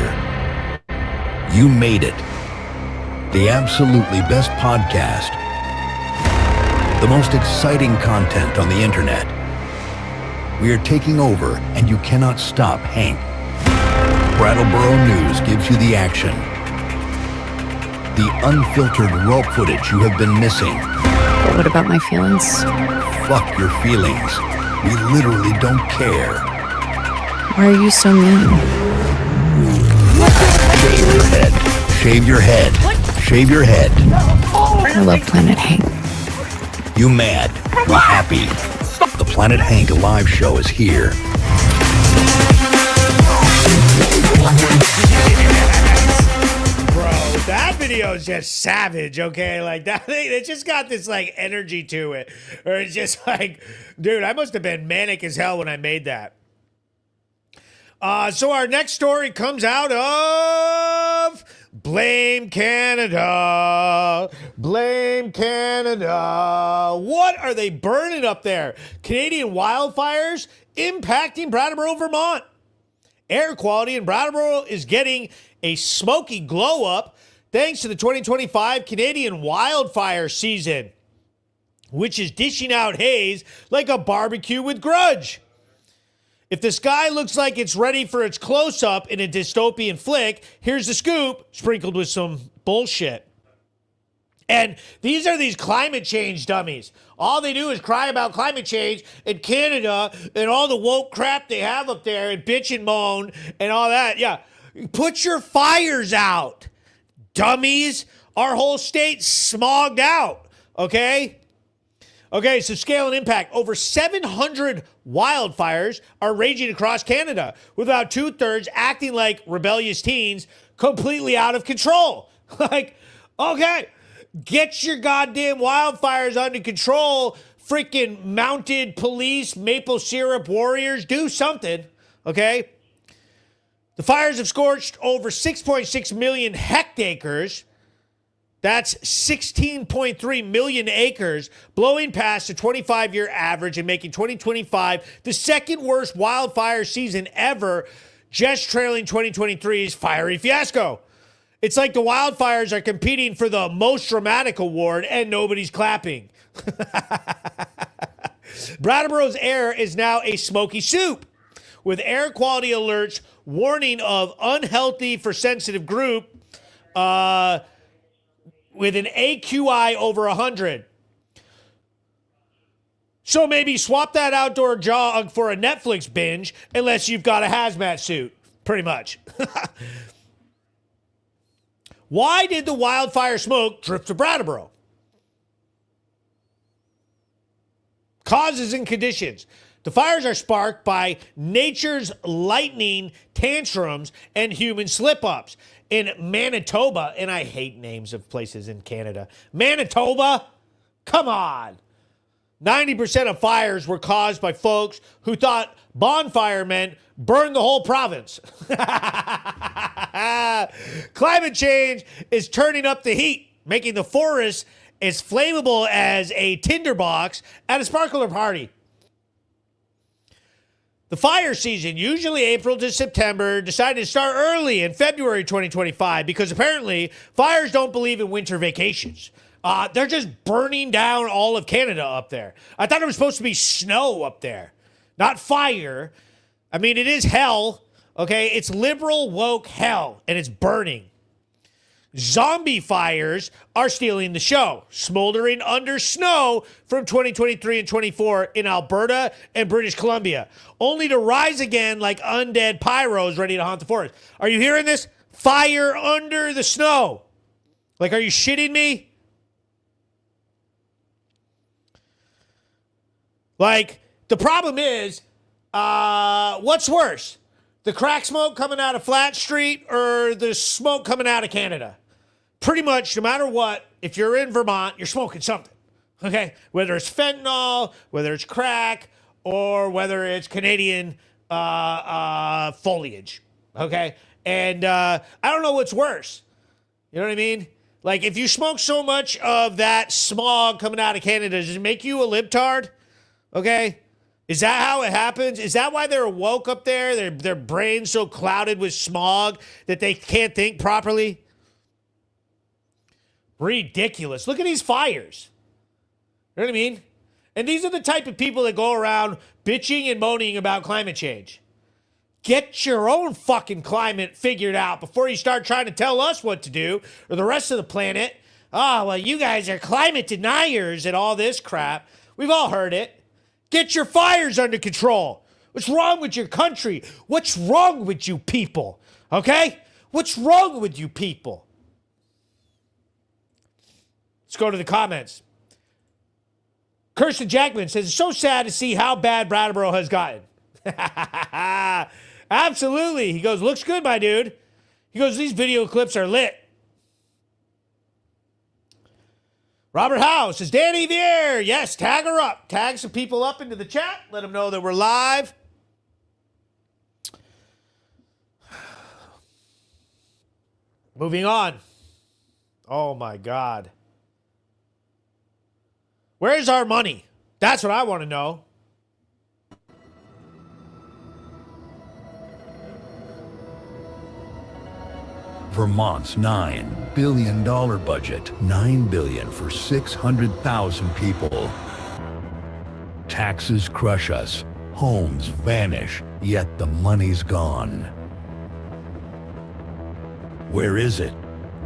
You made it. The absolutely best podcast. The most exciting content on the internet. We are taking over, and you cannot stop Hank. Brattleboro News gives you the action. The unfiltered raw footage you have been missing. But what about my feelings? Fuck your feelings. We literally don't care. Why are you so mean? Shave your head. Shave your head. Shave your head. I love Planet Hank. You mad? You happy? The Planet Hank live show is here. Bro, that video is just savage, okay? Like, that thing, it just got this, like, energy to it. Or it's just like, dude, I must have been manic as hell when I made that. So our next story comes out of Blame Canada. Blame Canada. What are they burning up there? Canadian wildfires impacting Brattleboro, Vermont. Air quality in Brattleboro is getting a smoky glow up thanks to the 2025 Canadian wildfire season, which is dishing out haze like a barbecue with grudge. If the sky looks like it's ready for its close-up in a dystopian flick, here's the scoop, sprinkled with some bullshit. And these are these climate change dummies. All they do is cry about climate change in Canada and all the woke crap they have up there and bitch and moan and all that. Yeah, put your fires out, dummies. Our whole state's smogged out, okay? Okay, so scale and impact. Over 700 wildfires are raging across Canada, with about 2/3 acting like rebellious teens, completely out of control. Like, okay, get your goddamn wildfires under control, freaking mounted police, maple syrup warriors, do something, okay? The fires have scorched over 6.6 million hectares. That's 16.3 million acres, blowing past the 25-year average and making 2025 the second worst wildfire season ever, just trailing 2023's fiery fiasco. It's like the wildfires are competing for the most dramatic award and nobody's clapping. Brattleboro's air is now a smoky soup, with air quality alerts warning of unhealthy for sensitive group, with an AQI over 100. So maybe swap that outdoor jog for a Netflix binge, unless you've got a hazmat suit, pretty much. Why did the wildfire smoke drift to Brattleboro? Causes and conditions. The fires are sparked by nature's lightning tantrums and human slip-ups. In Manitoba, and I hate names of places in Canada. Manitoba? Come on. 90% of fires were caused by folks who thought bonfire meant burn the whole province. Climate change is turning up the heat, making the forest as flammable as a tinderbox at a sparkler party. The fire season, usually April to September, decided to start early in February 2025 because apparently fires don't believe in winter vacations. They're just burning down all of Canada up there. I thought it was supposed to be snow up there, not fire. I mean, it is hell, okay? It's liberal woke hell, and it's burning. Zombie fires are stealing the show, smoldering under snow from 2023 and 24 in Alberta and British Columbia, only to rise again like undead pyros ready to haunt the forest. Are you hearing this? Fire under the snow. Like, are you shitting me? Like, the problem is, what's worse? The crack smoke coming out of Flat Street or the smoke coming out of Canada? Pretty much, no matter what, if you're in Vermont, you're smoking something, okay? Whether it's fentanyl, whether it's crack, or whether it's Canadian foliage, okay? And I don't know what's worse. You know what I mean? Like, if you smoke so much of that smog coming out of Canada, does it make you a libtard? Okay? Is that how it happens? Is that why they're woke up there? Their brain's so clouded with smog that they can't think properly? Ridiculous. Look at these fires. You know what I mean? And these are the type of people that go around bitching and moaning about climate change. Get your own fucking climate figured out before you start trying to tell us what to do or the rest of the planet. Oh, well, you guys are climate deniers and all this crap. We've all heard it. Get your fires under control. What's wrong with your country? What's wrong with you people? Okay? What's wrong with you people? Let's go to the comments. Kirsten Jackman says, it's so sad to see how bad Brattleboro has gotten. Absolutely. He goes, looks good, my dude. He goes, these video clips are lit. Robert Howe says, Danny Vier, yes, tag her up. Tag some people up into the chat. Let them know that we're live. Moving on. Oh, my God. Where's our money? That's what I want to know. Vermont's $9 billion budget. $9 billion for 600,000 people. Taxes crush us. Homes vanish, yet the money's gone. Where is it?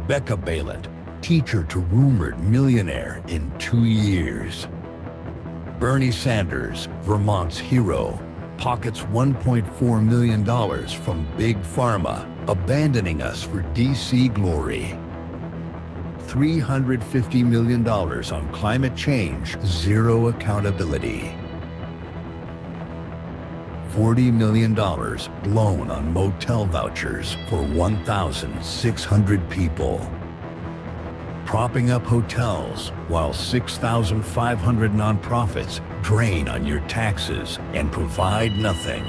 Becca Balint, teacher to rumored millionaire in 2 years. Bernie Sanders, Vermont's hero, pockets $1.4 million from Big Pharma, abandoning us for DC glory. $350 million on climate change, zero accountability. $40 million blown on motel vouchers for 1,600 people. Propping up hotels while 6,500 nonprofits drain on your taxes and provide nothing.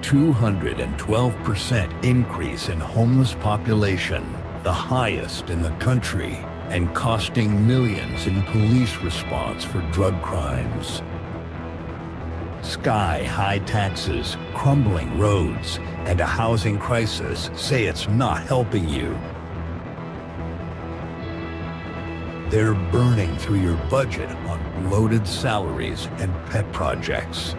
212% increase in homeless population, the highest in the country, and costing millions in police response for drug crimes. Sky-high taxes, crumbling roads, and a housing crisis say it's not helping you. They're burning through your budget on bloated salaries and pet projects.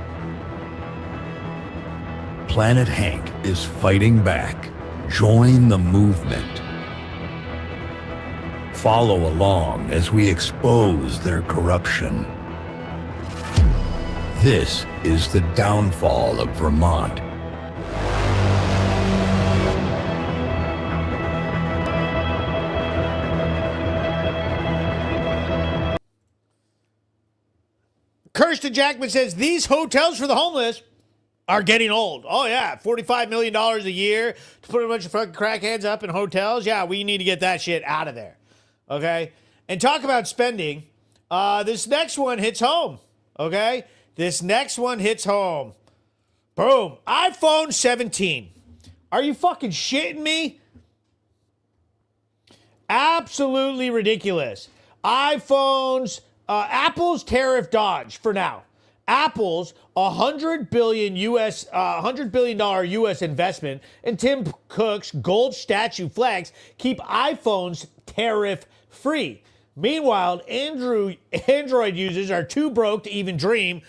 Planet Hank is fighting back. Join the movement. Follow along as we expose their corruption. This is the downfall of Vermont. Kirsten Jackman says, these hotels for the homeless are getting old. Oh, yeah. $45 million a year to put a bunch of fucking crackheads up in hotels. Yeah, we need to get that shit out of there. Okay? And talk about spending. This next one hits home. Okay? This next one hits home. Boom. iPhone 17. Are you fucking shitting me? Absolutely ridiculous. iPhones, Apple's tariff dodge for now. Apple's $100 billion US investment in Tim Cook's gold statue flags keep iPhones tariff free. Meanwhile, Android users are too broke to even dream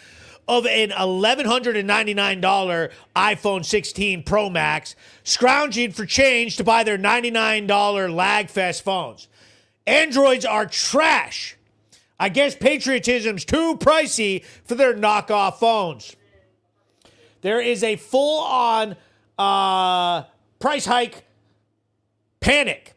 of an $1,199 iPhone 16 Pro Max, scrounging for change to buy their $99 LagFest phones. Androids are trash. I guess patriotism's too pricey for their knockoff phones. There is a full-on price hike panic.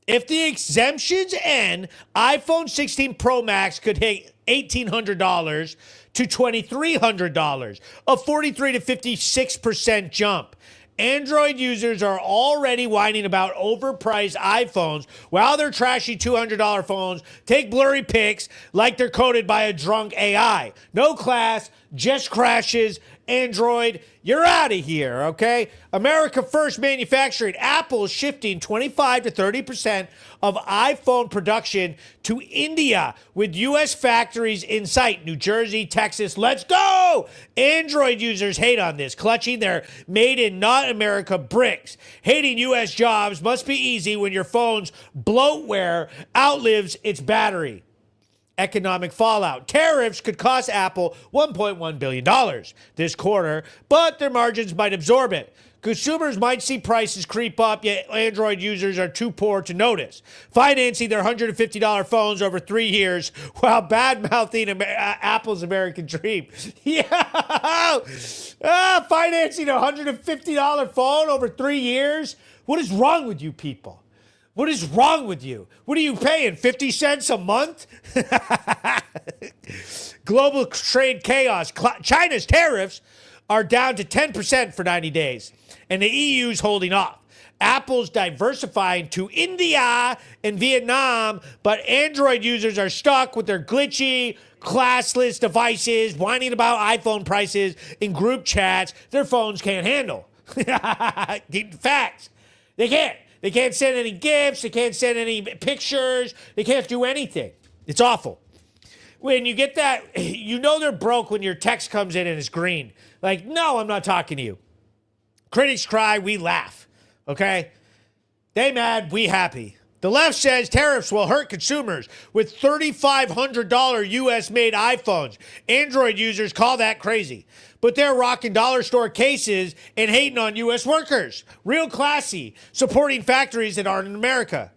If the exemptions end, iPhone 16 Pro Max could hit $1,800 to $2,300, a 43 to 56% jump. Android users are already whining about overpriced iPhones while their trashy $200 phones take blurry pics like they're coded by a drunk AI. No class, just crashes, Android, you're out of here, okay? America First Manufacturing. Apple is shifting 25 to 30% of iPhone production to India with U.S. factories in sight. New Jersey, Texas, let's go! Android users hate on this, clutching their made in not America bricks. Hating U.S. jobs must be easy when your phone's bloatware outlives its battery. Economic fallout. Tariffs could cost Apple $1.1 billion this quarter, but their margins might absorb it. Consumers might see prices creep up, yet Android users are too poor to notice. Financing their $150 phones over 3 years while bad-mouthing Apple's American dream. Yeah! Financing a $150 phone over 3 years? What is wrong with you people? What is wrong with you? What are you paying, 50 cents a month? Global trade chaos. China's tariffs are down to 10% for 90 days, and the EU's holding off. Apple's diversifying to India and Vietnam, but Android users are stuck with their glitchy, classless devices, whining about iPhone prices in group chats their phones can't handle. Facts. They can't. They can't send any gifts. They can't send any pictures. They can't do anything. It's awful. When you get that, you know they're broke when your text comes in and it's green. Like, no, I'm not talking to you. Critics cry, we laugh. Okay? They mad, we happy. The left says tariffs will hurt consumers with $3,500 U.S.-made iPhones. Android users call that crazy. But they're rocking dollar store cases and hating on U.S. workers. Real classy, supporting factories that aren't in America.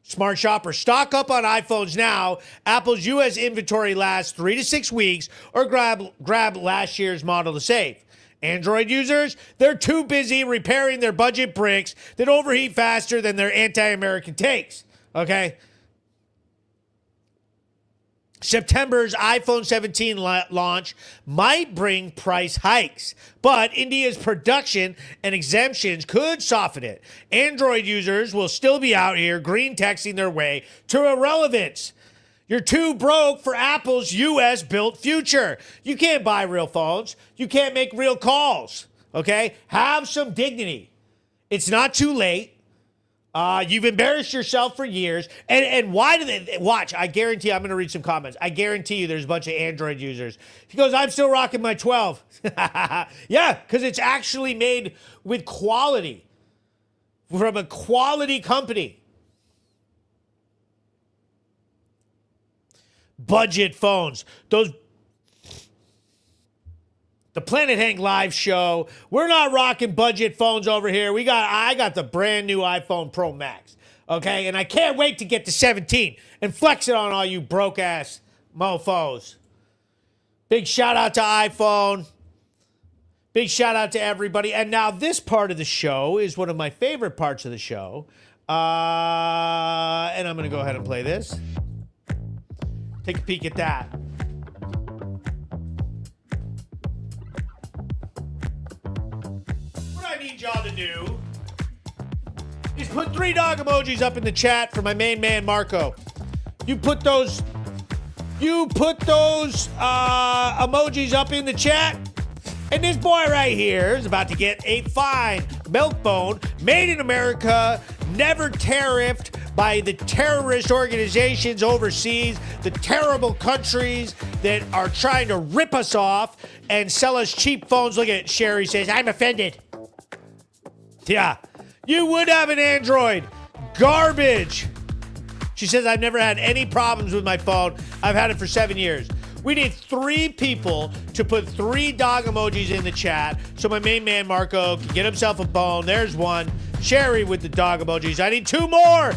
Smart shoppers, stock up on iPhones now. Apple's U.S. inventory lasts 3 to 6 weeks, or grab last year's model to save. Android users, they're too busy repairing their budget bricks that overheat faster than their anti-American takes. Okay? September's iPhone 17 launch might bring price hikes, but India's production and exemptions could soften it. Android users will still be out here green texting their way to irrelevance. You're too broke for Apple's U.S.-built future. You can't buy real phones. You can't make real calls, okay? Have some dignity. It's not too late. You've embarrassed yourself for years. And why do they watch? I guarantee I'm going to read some comments. I guarantee you there's a bunch of Android users. He goes, I'm still rocking my 12. Yeah, because it's actually made with quality from a quality company. Budget phones. The Planet Hank live show. We're not rocking budget phones over here. I got the brand new iPhone Pro Max. Okay, and I can't wait to get to 17 and flex it on all you broke ass mofos. Big shout out to iPhone. Big shout out to everybody. And now this part of the show is one of my favorite parts of the show. And I'm going to go ahead and play this. Take a peek at that. What I need y'all to do is put 3 dog emojis up in the chat for my main man, Marco. You put those emojis up in the chat, and this boy right here is about to get a fine milk bone made in America, never tariffed by the terrorist organizations overseas, the terrible countries that are trying to rip us off and sell us cheap phones. Look at Sherry says, I'm offended. Yeah, you would have an Android. Garbage. She says, I've never had any problems with my phone. I've had it for 7 years. We need 3 people to put 3 dog emojis in the chat so my main man, Marco, can get himself a bone. There's 1. Sherry with the dog emojis. I need 2 more.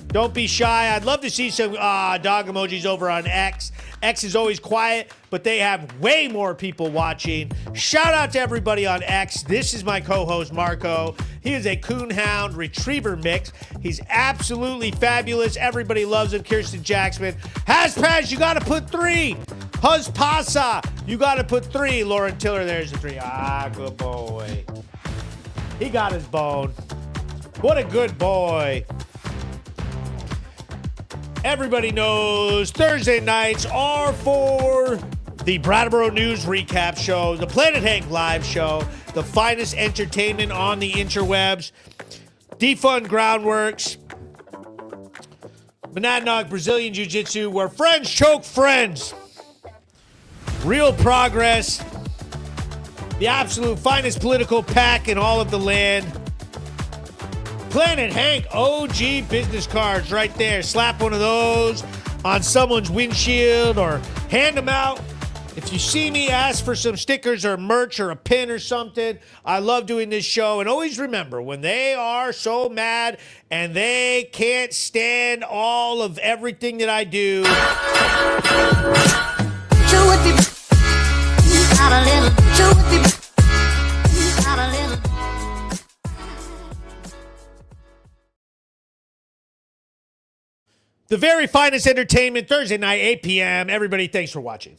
Don't be shy. I'd love to see some dog emojis over on X. X is always quiet, but they have way more people watching. Shout out to everybody on X. This is my co-host, Marco. He is a coonhound retriever mix. He's absolutely fabulous. Everybody loves him. Kirsten Jackson. Haspaz, you got to put 3. Huz Pasa, you got to put 3. Lauren Tiller, there's the 3. Good boy. He got his bone. What a good boy. Everybody knows Thursday nights are for the Brattleboro News Recap Show, the Planet Hank Live Show, the finest entertainment on the interwebs, Defund Groundworks, Monadnock Brazilian Jiu-Jitsu, where friends choke friends. Real progress. The absolute finest political pack in all of the land. Planet Hank OG business cards right there. Slap one of those on someone's windshield or hand them out. If you see me, ask for some stickers or merch or a pin or something. I love doing this show. And always remember, when they are so mad and they can't stand all of everything that I do, the very finest entertainment, Thursday night, 8 p.m. Everybody, thanks for watching.